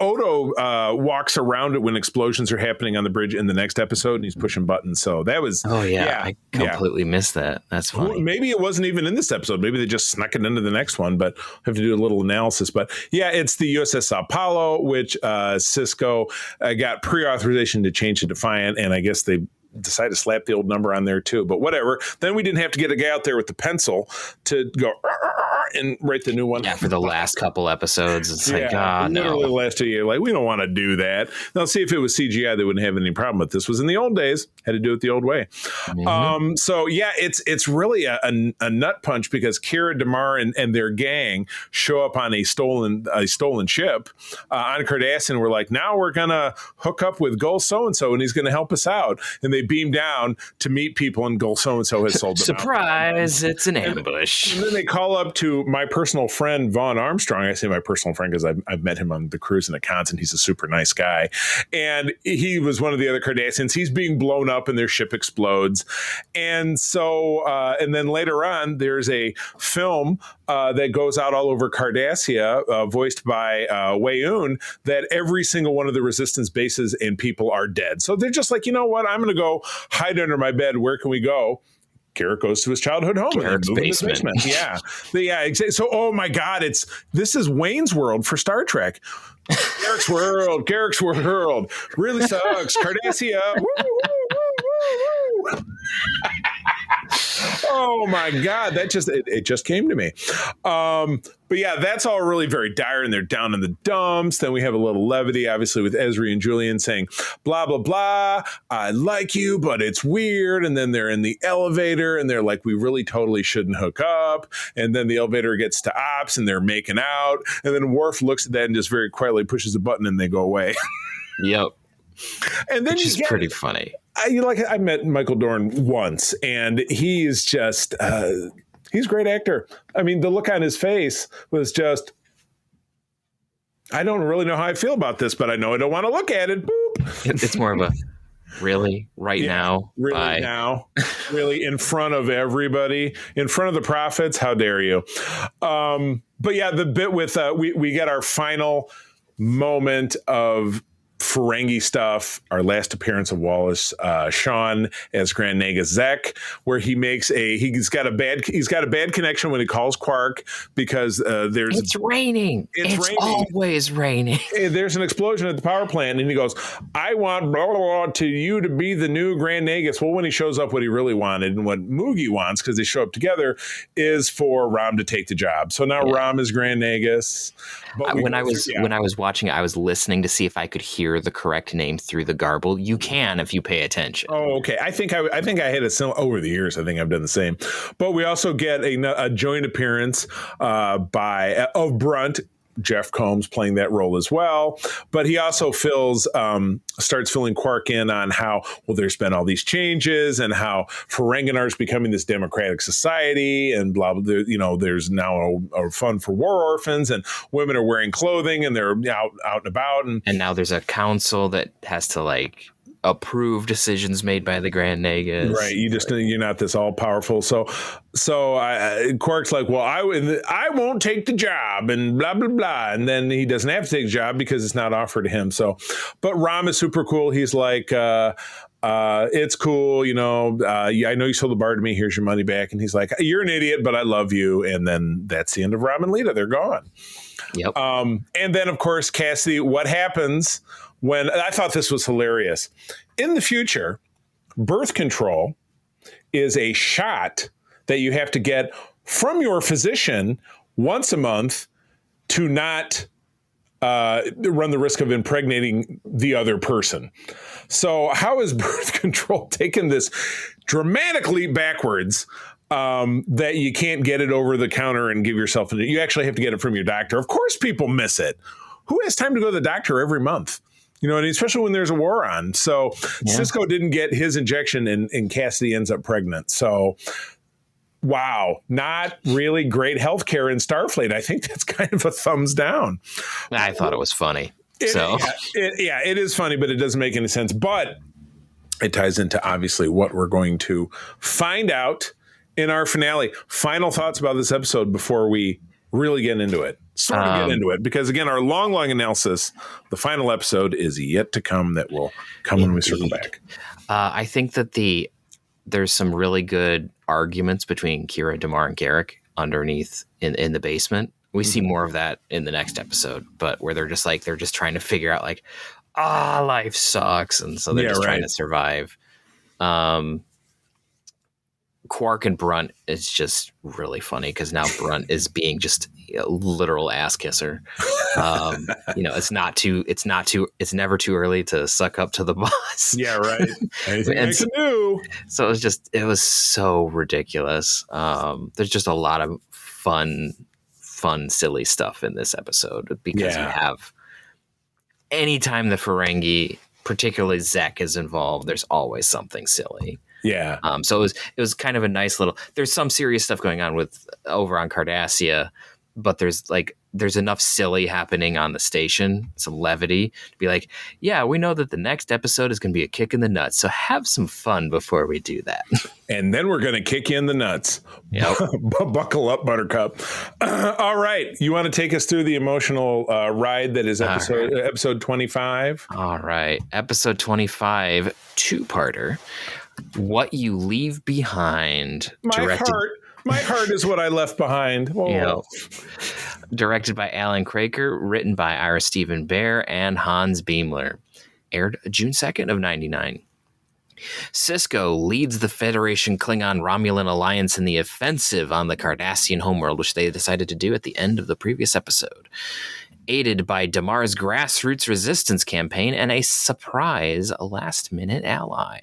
Well, Odo walks around it when explosions are happening on the bridge in the next episode, and he's pushing buttons. So that was... I completely missed that. That's funny. Maybe it wasn't even in this episode. Maybe they just snuck it into the next one, but I have to do a little analysis. But yeah, it's the USS Sao Paulo, which Sisko got pre-authorization to change to Defiant, and I guess they decided to slap the old number on there too, but whatever. Then we didn't have to get a guy out there with the pencil to go and write the new one. Yeah, for the last couple episodes. It's literally the last 2 years. Like, we don't want to do that. Now, see, if it was CGI, they wouldn't have any problem. But this was in the old days. Had to do it the old way. So yeah, it's really a nut punch because Kira DeMar and their gang show up on a stolen ship on Cardassia. We're like, now we're gonna hook up with Gull so-and-so, and he's gonna help us out. And they beam down to meet people, and Gull so-and-so has sold them Surprise, it's an ambush. And then they call up to my personal friend, Vaughn Armstrong. I say my personal friend because I've met him on the cruise in Wisconsin. He's a super nice guy. And he was one of the other Cardassians. He's being blown up and their ship explodes. And so, and then later on, there's a film that goes out all over Cardassia, voiced by Wei-Un, that every single one of the Resistance bases and people are dead. So they're just like, you know what? I'm going to go hide under my bed. Where can we go? Garrett goes to his childhood home. Garrett's basement. Yeah, exactly. So, oh my God, this is Wayne's World for Star Trek. Garrick's World really sucks. Cardassia. Woo, woo, woo, woo, woo. Oh my God, it just came to me. But yeah, that's all really very dire, and they're down in the dumps. Then we have a little levity, obviously, with Ezri and Julian saying, blah, blah, blah, I like you, but it's weird. And then they're in the elevator, and they're like, we really totally shouldn't hook up. And then the elevator gets to ops, and they're making out. And then Worf looks at that and just very quietly pushes a button, and they go away. Yep. And then which is pretty funny. I met Michael Dorn once, and he's just... he's a great actor. I mean, the look on his face was just, I don't really know how I feel about this, but I know I don't want to look at it. Boop. It's more of a, really? Now? Really Bye. now? Really in front of everybody? In front of the prophets? How dare you? But yeah, the bit with, we get our final moment of Ferengi stuff, our last appearance of Wallace Shawn as Grand Nagus Zek, where he's got a bad connection when he calls Quark because it's raining. It's always raining. There's an explosion at the power plant, and he goes, I want blah, blah, blah, to you to be the new Grand Nagus. Well, when he shows up, what he really wanted and what Moogie wants, because they show up together, is for Rom to take the job. So now Rom is Grand Nagus. When I was watching, I was listening to see if I could hear the correct name through the garble. You can if you pay attention. Oh, okay. I think I had a similar over the years. I think I've done the same. But we also get a joint appearance of Brunt. Jeff Combs playing that role as well, but he also starts filling Quark in on how, well, there's been all these changes and how Ferenginar is becoming this democratic society and blah, blah, there's now a fund for war orphans and women are wearing clothing and they're out and about. And now there's a council that has to approve decisions made by the Grand Nagus. Right. You're not this all powerful. So Quark's like, well, I won't take the job and blah, blah, blah. And then he doesn't have to take the job because it's not offered to him. So, but Rom is super cool. He's like, it's cool. I know you sold the bar to me. Here's your money back. And he's like, you're an idiot, but I love you. And then that's the end of Rom and Lita. They're gone. Yep. And then, of course, Cassidy, what happens when I thought this was hilarious. In the future, birth control is a shot that you have to get from your physician once a month to not run the risk of impregnating the other person. So how is birth control taken this dramatically backwards that you can't get it over the counter and give yourself, you actually have to get it from your doctor? Of course people miss it. Who has time to go to the doctor every month? And especially when there's a war on. So Sisko didn't get his injection and Cassidy ends up pregnant. So, wow, not really great healthcare in Starfleet. I think that's kind of a thumbs down. I thought it was funny. It is funny, but it doesn't make any sense. But it ties into obviously what we're going to find out in our finale. Final thoughts about this episode before we really get into it. Get into it, because again, our long analysis, the final episode is yet to come. That will come when we circle back. I think that there's some really good arguments between Kira, Damar, and Garrick underneath in the basement. We see more of that in the next episode, but where they're just trying to figure out life sucks, and so they're just trying to survive. Quark and Brunt is just really funny because now Brunt is being just a literal ass kisser. It's never too early to suck up to the boss. Yeah, right. Anything I can do. So it was so ridiculous. There's just a lot of fun, silly stuff in this episode because you have anytime the Ferengi, particularly Zek, is involved, there's always something silly. Yeah. So it was kind of a nice little. There's some serious stuff going on over on Cardassia, but there's enough silly happening on the station, some levity to be like, yeah, we know that the next episode is going to be a kick in the nuts, so have some fun before we do that. And then we're going to kick you in the nuts. Yep. Buckle up, Buttercup. All right, you want to take us through the emotional ride that is episode 25? All right, episode 25, two-parter. What You Leave Behind. My heart is what I left behind. Directed by Alan Craker, written by Ira Stephen Bear and Hans Beimler. Aired June 2nd of 99. Sisko leads the Federation Klingon Romulan alliance in the offensive on the Cardassian homeworld, which they decided to do at the end of the previous episode. Aided by Damar's grassroots resistance campaign and a surprise last-minute ally.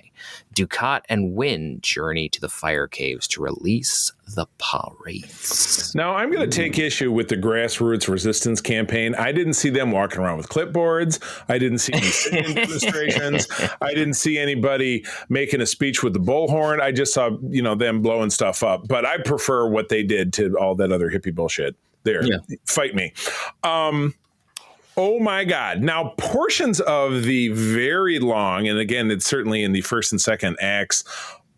Dukat and Wynn journey to the fire caves to release the pirates. Now, I'm going to take issue with the grassroots resistance campaign. I didn't see them walking around with clipboards. I didn't see any sitting demonstrations. I didn't see anybody making a speech with the bullhorn. I just saw, them blowing stuff up. But I prefer what they did to all that other hippie bullshit. There, fight me. Oh my God. Now, portions of the very long, and again, it's certainly in the first and second acts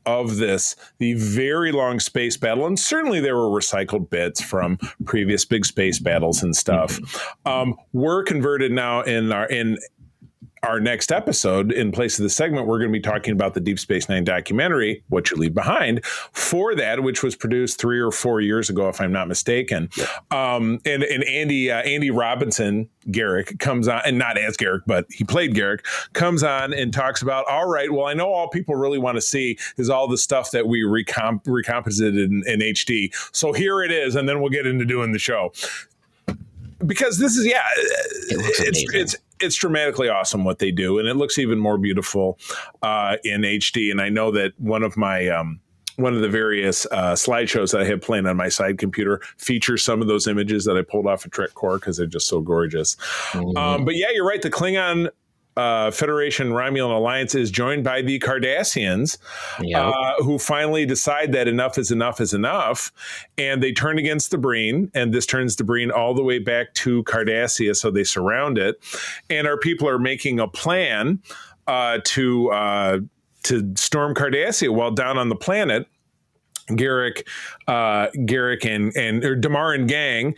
of this, the very long space battle, and certainly there were recycled bits from previous big space battles and stuff, were converted now in our next episode. In place of the segment, we're going to be talking about the Deep Space Nine documentary, What You Leave Behind, for that, which was produced 3 or 4 years ago, if I'm not mistaken. And Andy Robinson, Garrick, comes on, and not as Garrick, but he played Garrick, comes on and talks about, all right, well, I know all people really want to see is all the stuff that we recomposited in HD. So here it is, and then we'll get into doing the show. Because this is, it's dramatically awesome what they do, and it looks even more beautiful in HD. And I know that one of the various slideshows that I have playing on my side computer features some of those images that I pulled off of Trek Core because they're just so gorgeous. But yeah, you're right. The Klingon Federation Romulan Alliance is joined by the Cardassians, who finally decide that enough is enough is enough, and they turn against the Breen, and this turns the Breen all the way back to Cardassia, so they surround it, and our people are making a plan to storm Cardassia while down on the planet. Garrick and Damar and gang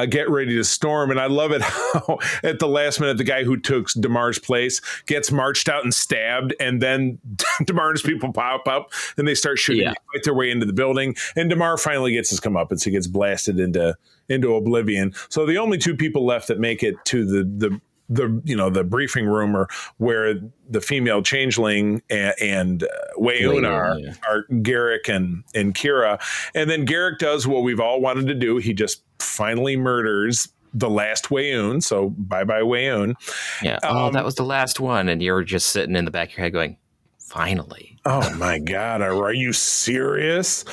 get ready to storm, and I love it how at the last minute the guy who took Damar's place gets marched out and stabbed, and then Damar and his people pop up and they start shooting, fight their way into the building, and Damar finally gets his comeuppance. He gets blasted into oblivion. So the only two people left that make it to the briefing room, or where the female changeling and Weyoun are Garrick and Kira. And then Garrick does what we've all wanted to do. He just finally murders the last Weyoun. So bye-bye Weyoun. Yeah. That was the last one. And you're just sitting in the back of your head going, finally. Oh my God. Are you serious?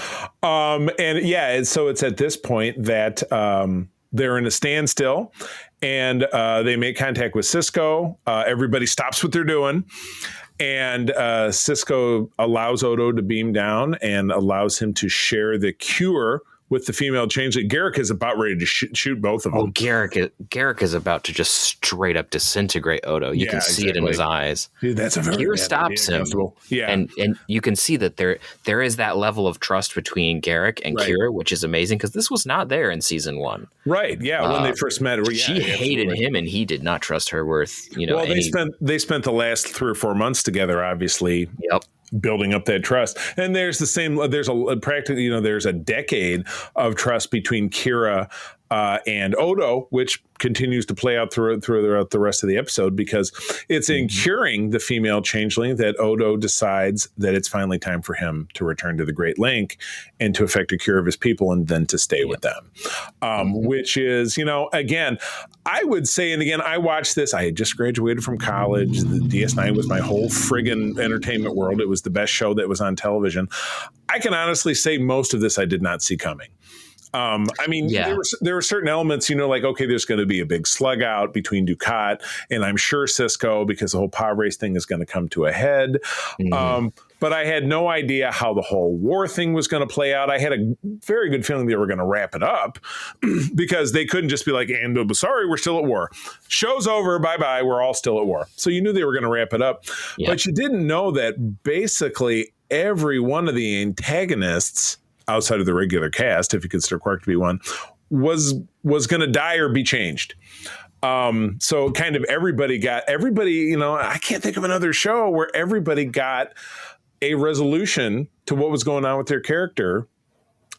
And so it's at this point that they're in a standstill, and they make contact with Sisko. Everybody stops what they're doing, and Sisko allows Odo to beam down and allows him to share the cure with the female changeling. Garrick is about ready to shoot both of them. Oh, Garrick is about to just straight up disintegrate Odo. You can see it in his eyes. Dude, that's a very Kira stops him. Yeah, and you can see that there is that level of trust between Garrick and Kira, which is amazing because this was not there in season 1. Right. Yeah. When they first met, she hated him, and he did not trust her worth. Well, they spent the last 3 or 4 months together, obviously. Yep. Building up that trust. And there's a decade of trust between Kira and Odo, which continues to play out throughout the rest of the episode, because it's in curing the female changeling that Odo decides that it's finally time for him to return to the Great Link and to effect a cure of his people, and then to stay with them. Which is, again, I would say, and again, I watched this, I had just graduated from college. The DS9 was my whole friggin' entertainment world. It was the best show that was on television. I can honestly say most of this I did not see coming. There were certain elements, like, okay, there's going to be a big slug out between Dukat and I'm sure Sisko, because the whole pod race thing is going to come to a head. But I had no idea how the whole war thing was going to play out. I had a very good feeling they were going to wrap it up because they couldn't just be like, and sorry, we're still at war. Show's over. Bye-bye. We're all still at war. So you knew they were going to wrap it up. Yeah. But you didn't know that basically every one of the antagonists outside of the regular cast, if you consider Quark to be one, was going to die or be changed. So kind of everybody, I can't think of another show where everybody got a resolution to what was going on with their character.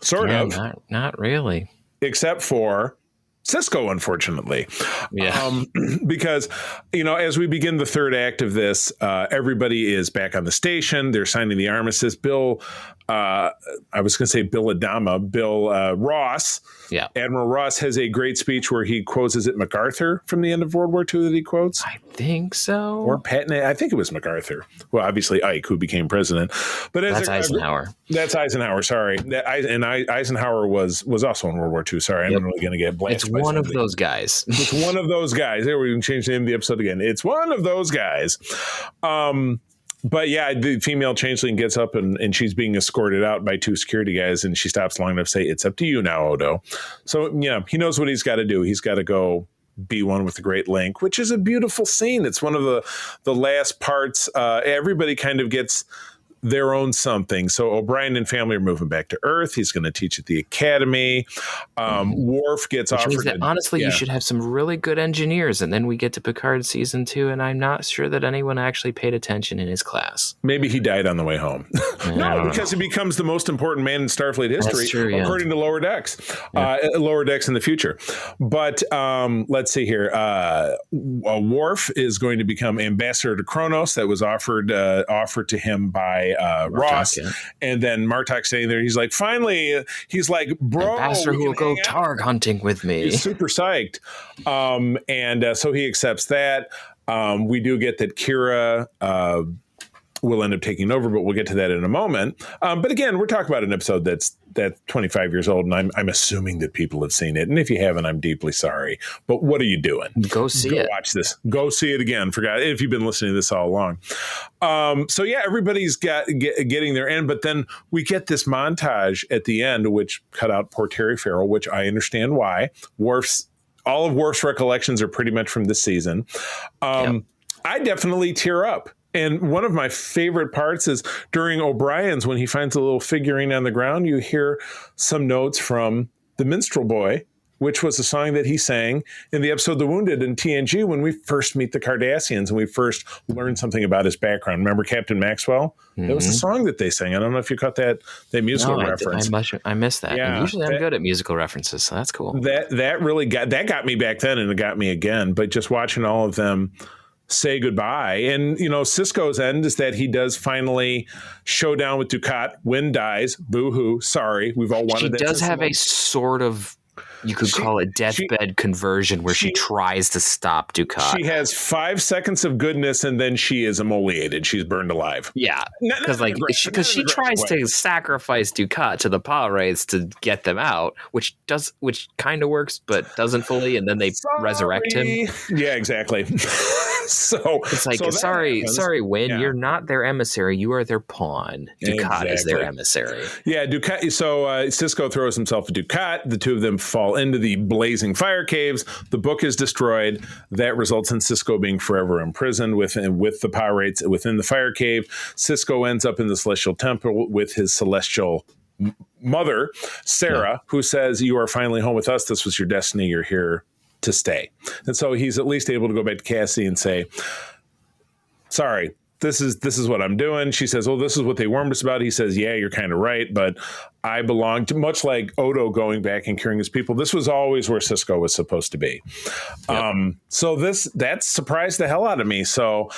Sort of. Not really. Except for Sisko, unfortunately. Yeah. Because, as we begin the third act of this, everybody is back on the station. They're signing the armistice. Bill Ross. Yeah. Admiral Ross has a great speech where he quotes, is it MacArthur from the end of World War II that he quotes? I think so. Or Patton. I think it was MacArthur. Well, obviously Ike, who became president. But that's Eisenhower. That's Eisenhower. Sorry. Eisenhower was also in World War II. Sorry, I'm really going to get blasted. It's one of those guys. It's one of those guys. There, we can change the name of the episode again. It's one of those guys. But yeah, the female changeling gets up and she's being escorted out by two security guys, and she stops long enough to say, "It's up to you now, Odo." So, he knows what he's got to do. He's got to go be one with the Great Link, which is a beautiful scene. It's one of the last parts. Everybody kind of gets their own something. So O'Brien and family are moving back to Earth. He's going to teach at the academy. Worf gets offered. Means that honestly, you should have some really good engineers, and then we get to Picard season 2, and I'm not sure that anyone actually paid attention in his class. Maybe he died on the way home. No, because he becomes the most important man in Starfleet history, according to Lower Decks. Lower Decks in the future. But let's see here. Worf is going to become ambassador to Kronos. That was offered to him by Ross, and then Martok standing there. He's like, finally, he's like, bro, ambassador who will go targ hunting with me. He's super psyched, and so he accepts that. We do get that Kira will end up taking over, but we'll get to that in a moment. But again, we're talking about an episode that's 25 years old, and I'm assuming that people have seen it. And if you haven't, I'm deeply sorry. But what are you doing? Go see it. Watch this. Go see it again. Forgot if you've been listening to this all along. So yeah, everybody's getting their end, but then we get this montage at the end, which cut out poor Terry Farrell, which I understand why. All of Worf's recollections are pretty much from this season. I definitely tear up. And one of my favorite parts is during O'Brien's, when he finds a little figurine on the ground, you hear some notes from The Minstrel Boy, which was a song that he sang in the episode The Wounded in TNG when we first meet the Cardassians and we first learn something about his background. Remember Captain Maxwell? Mm-hmm. That was the song that they sang. I don't know if you caught that musical reference. I missed that. Yeah, usually I'm good at musical references, so that's cool. That really got me back then, and it got me again. But just watching all of them say goodbye. And, Sisko's end is that he does finally show down with Dukat. Wynn dies. Boo-hoo. Sorry. We've all wanted that. She does have a sort of, you could call it deathbed conversion where she tries to stop Dukat. She has 5 seconds of goodness and then she is immolated. She's burned alive. Yeah. Because she tries to sacrifice Dukat to the power rays to get them out, which kind of works, but doesn't fully. And then they resurrect him. Yeah, exactly. So it's like, sorry, Wynn, you're not their emissary. You are their pawn. Dukat is their emissary. Yeah, Dukat. So Sisko throws himself at Dukat. The two of them fall into the blazing fire caves. The book is destroyed. That results in Sisko being forever imprisoned with the pirates within the fire cave. Sisko ends up in the Celestial Temple with his celestial mother, Sarah, who says, "You are finally home with us. This was your destiny. You're here to stay." And so he's at least able to go back to Cassie and say, "Sorry, this is what I'm doing." She says, "Oh, this is what they warned us about." He says, "Yeah, you're kind of right, but I belong to," much like Odo going back and curing his people. This was always where Sisko was supposed to be. Yep. So that surprised the hell out of me. So,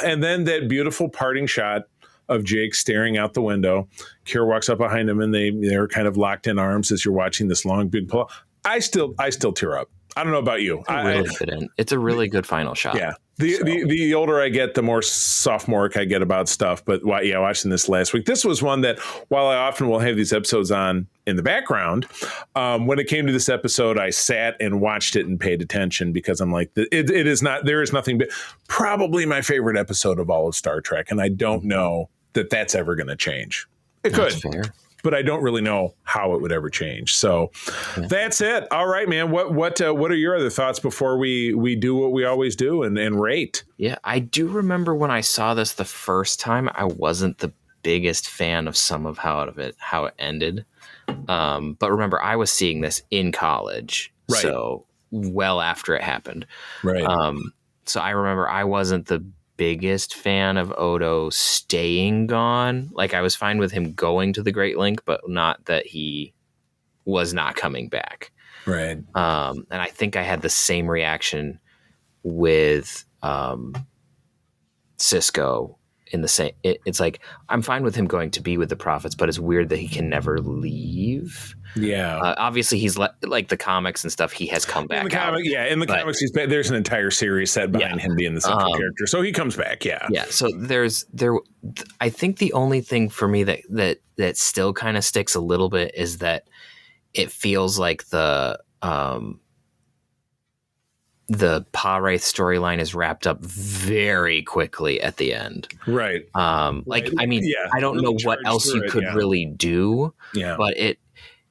and then that beautiful parting shot of Jake staring out the window. Kira walks up behind him, and they're kind of locked in arms as you're watching this long, big pull. I still tear up. I don't know about you. It's a really good final shot. Yeah. The older I get, the more sophomoric I get about stuff. But watching this last week, this was one that, while I often will have these episodes on in the background, when it came to this episode, I sat and watched it and paid attention because I'm like, there is nothing but probably my favorite episode of all of Star Trek. And I don't know that that's ever going to change. It could. Fair. But I don't really know how it would ever change. So that's it. All right, man. What are your other thoughts before we do what we always do and rate? Yeah, I do remember when I saw this the first time, I wasn't the biggest fan of some of how it ended. But remember, I was seeing this in college, right. So well after it happened. Right. So I remember I wasn't the biggest fan of Odo staying gone. Like, I was fine with him going to the Great Link, but not that he was not coming back. Right. And I think I had the same reaction with Cisco in the same. It's like, I'm fine with him going to be with the Prophets, but it's weird that he can never leave. Yeah. Obviously, he's like the comics and stuff. He has come back. In the comics, there's an entire series set behind him being the central character, so he comes back. Yeah. Yeah. So I think the only thing for me that still kind of sticks a little bit is that it feels like the Pa-Wraith storyline is wrapped up very quickly at the end. Right. I don't know what else you could really do. Yeah. But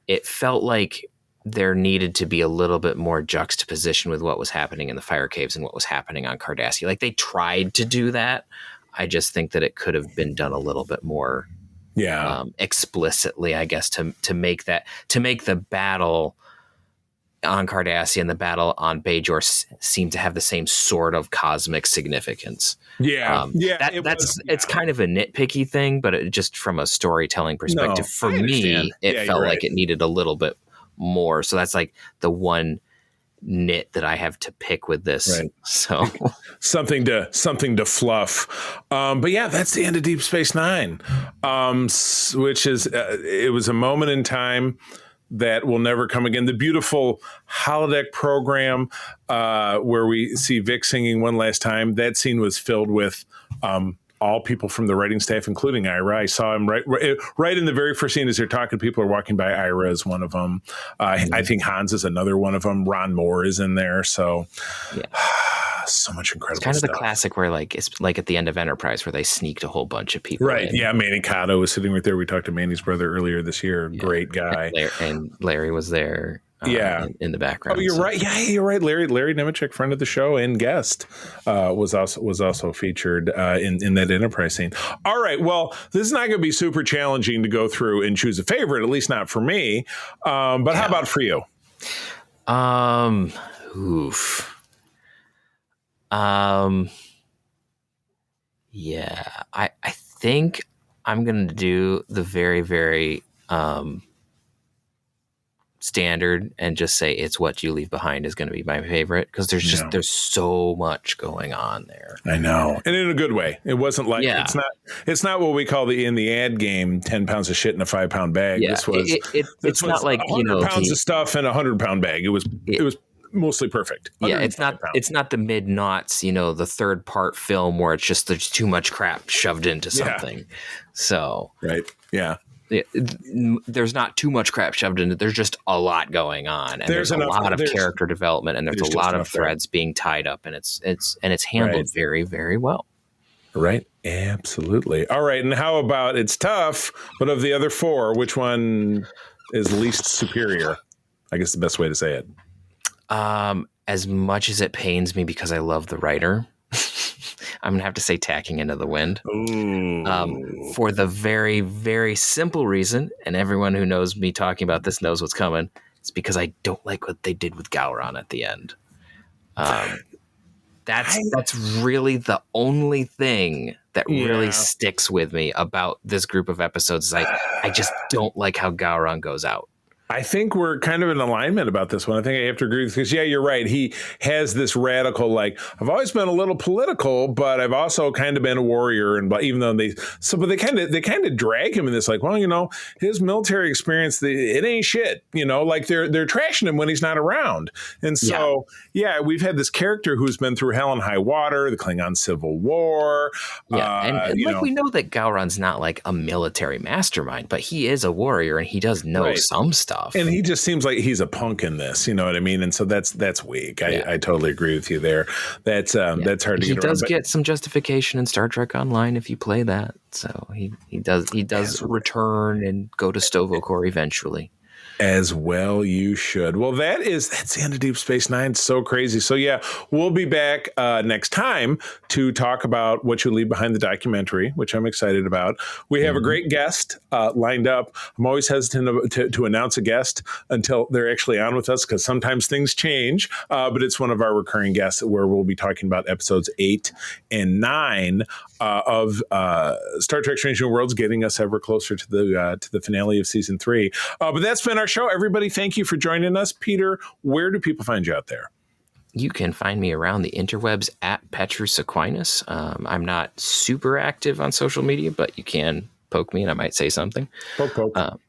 it felt like there needed to be a little bit more juxtaposition with what was happening in the Fire Caves and what was happening on Cardassia. Like, they tried to do that. I just think that it could have been done a little bit more explicitly, I guess, to make the battle on Cardassia and the battle on Bajor seem to have the same sort of cosmic significance. It's kind of a nitpicky thing, but it just from a storytelling perspective, for me, it felt like it needed a little bit more. So that's like the one nit that I have to pick with this. Right. So something to fluff. But yeah, that's the end of Deep Space Nine, which is it was a moment in time that will never come again. The beautiful holodeck program where we see Vic singing one last time. That scene was filled with all people from the writing staff, including Ira. I saw him right in the very first scene as they're talking. People are walking by. Ira is one of them. I think Hans is another one of them. Ron Moore is in there. So so much incredible It's kind stuff. of the classic where it's like at the end of Enterprise where they sneaked a whole bunch of people Right. in. Yeah, Manny Cotto was sitting right there. We talked to Manny's brother earlier this year. Yeah. Great guy. And Larry was there. In the background. Oh, you're right. Yeah, you're right. Larry Nemechek, friend of the show and guest, was also featured in that Enterprise scene. All right. Well, this is not going to be super challenging to go through and choose a favorite, at least not for me. But how about for you? Yeah, I think I'm going to do the very, very standard and just say It's What You Leave Behind is going to be my favorite because there's so much going on there. I know, and in a good way. It wasn't like it's not what we call in the ad game 10 pounds of shit in a 5-pound bag. Yeah, this was it's not like 100 pounds of stuff in a 100-pound bag. It was mostly perfect. Yeah, it's not the mid-noughts, the third part film where it's just there's too much crap shoved into something. Yeah. So right, yeah. There's not too much crap shoved into it. There's just a lot going on, and there's a lot of character development, and there's a lot of threads being tied up, and it's handled very, very well. Right, absolutely. All right, and how about it's tough, but of the other four, which one is least superior? I guess the best way to say it. As much as it pains me because I love the writer, I'm going to have to say Tacking Into the Wind. For the very, very simple reason, and everyone who knows me talking about this knows what's coming, it's because I don't like what they did with Gowron at the end. That's really the only thing that really sticks with me about this group of episodes. Is I just don't like how Gowron goes out. I think we're kind of in alignment about this one. I think I have to agree with because you're right. He has this radical, I've always been a little political, but I've also kind of been a warrior. And even though they kind of drag him in this, his military experience, it ain't shit. They're trashing him when he's not around. And so, we've had this character who's been through hell and high water, the Klingon Civil War. Yeah, and we know that Gowron's not like a military mastermind, but he is a warrior and he does know some stuff. And he just seems like he's a punk in this, you know what I mean? And so that's weak. I totally agree with you there. That's hard to get around. He does get some justification in Star Trek Online if you play that. So he does return and go to Stovokor eventually. As well you should. Well, that's the end of Deep Space Nine. It's so crazy. So we'll be back next time to talk about What You Leave Behind, the documentary, which I'm excited about. We have a great guest lined up. I'm always hesitant to announce a guest until they're actually on with us because sometimes things change, but it's one of our recurring guests where we'll be talking about episodes 8 and 9 of Star Trek Strange New Worlds, getting us ever closer to the finale of season 3. But that's been our our show. Everybody, thank you for joining us. Peter, where do people find you out there? You can find me around the interwebs at Petrus Aquinas. I'm not super active on social media, but you can poke me and I might say something. Poke.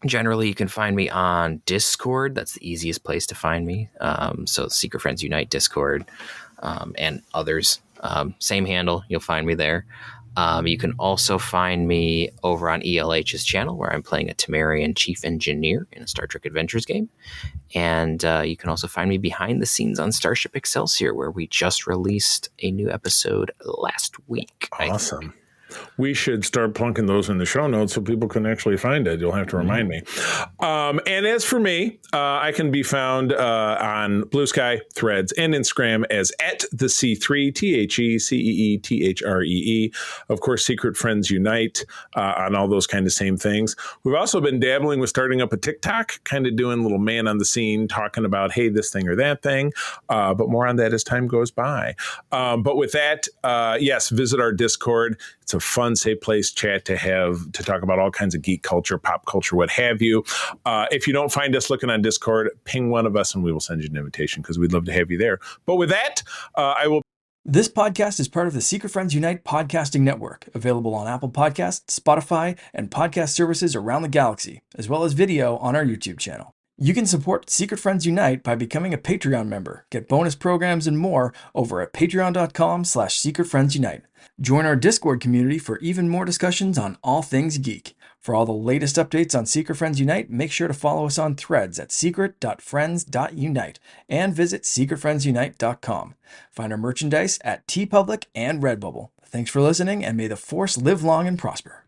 Generally, you can find me on Discord. That's the easiest place to find me. So Secret Friends Unite Discord and others. Same handle. You'll find me there. You can also find me over on ELH's channel, where I'm playing a Temerian chief engineer in a Star Trek Adventures game. And you can also find me behind the scenes on Starship Excelsior, where we just released a new episode last week. Awesome. We should start plunking those in the show notes so people can actually find it. You'll have to remind me. And as for me, I can be found on Blue Sky, Threads, and Instagram as @the-C3, TheCeeThree. Of course, Secret Friends Unite on all those kind of same things. We've also been dabbling with starting up a TikTok, kind of doing a little man on the scene, talking about, hey, this thing or that thing. But more on that as time goes by. But with that, yes, visit our Discord. It's a fun, safe place to talk about all kinds of geek culture, pop culture, what have you. If you don't find us looking on Discord, ping one of us and we will send you an invitation because we'd love to have you there. But with that, I will. This podcast is part of the Secret Friends Unite podcasting network, available on Apple Podcasts, Spotify, and podcast services around the galaxy, as well as video on our YouTube channel. You can support Secret Friends Unite by becoming a Patreon member, get bonus programs and more over at patreon.com/secretfriendsunite. Join our Discord community for even more discussions on all things geek. For all the latest updates on Secret Friends Unite, make sure to follow us on Threads at secret.friends.unite and visit secretfriendsunite.com. Find our merchandise at TeePublic and Redbubble. Thanks for listening, and may the Force live long and prosper.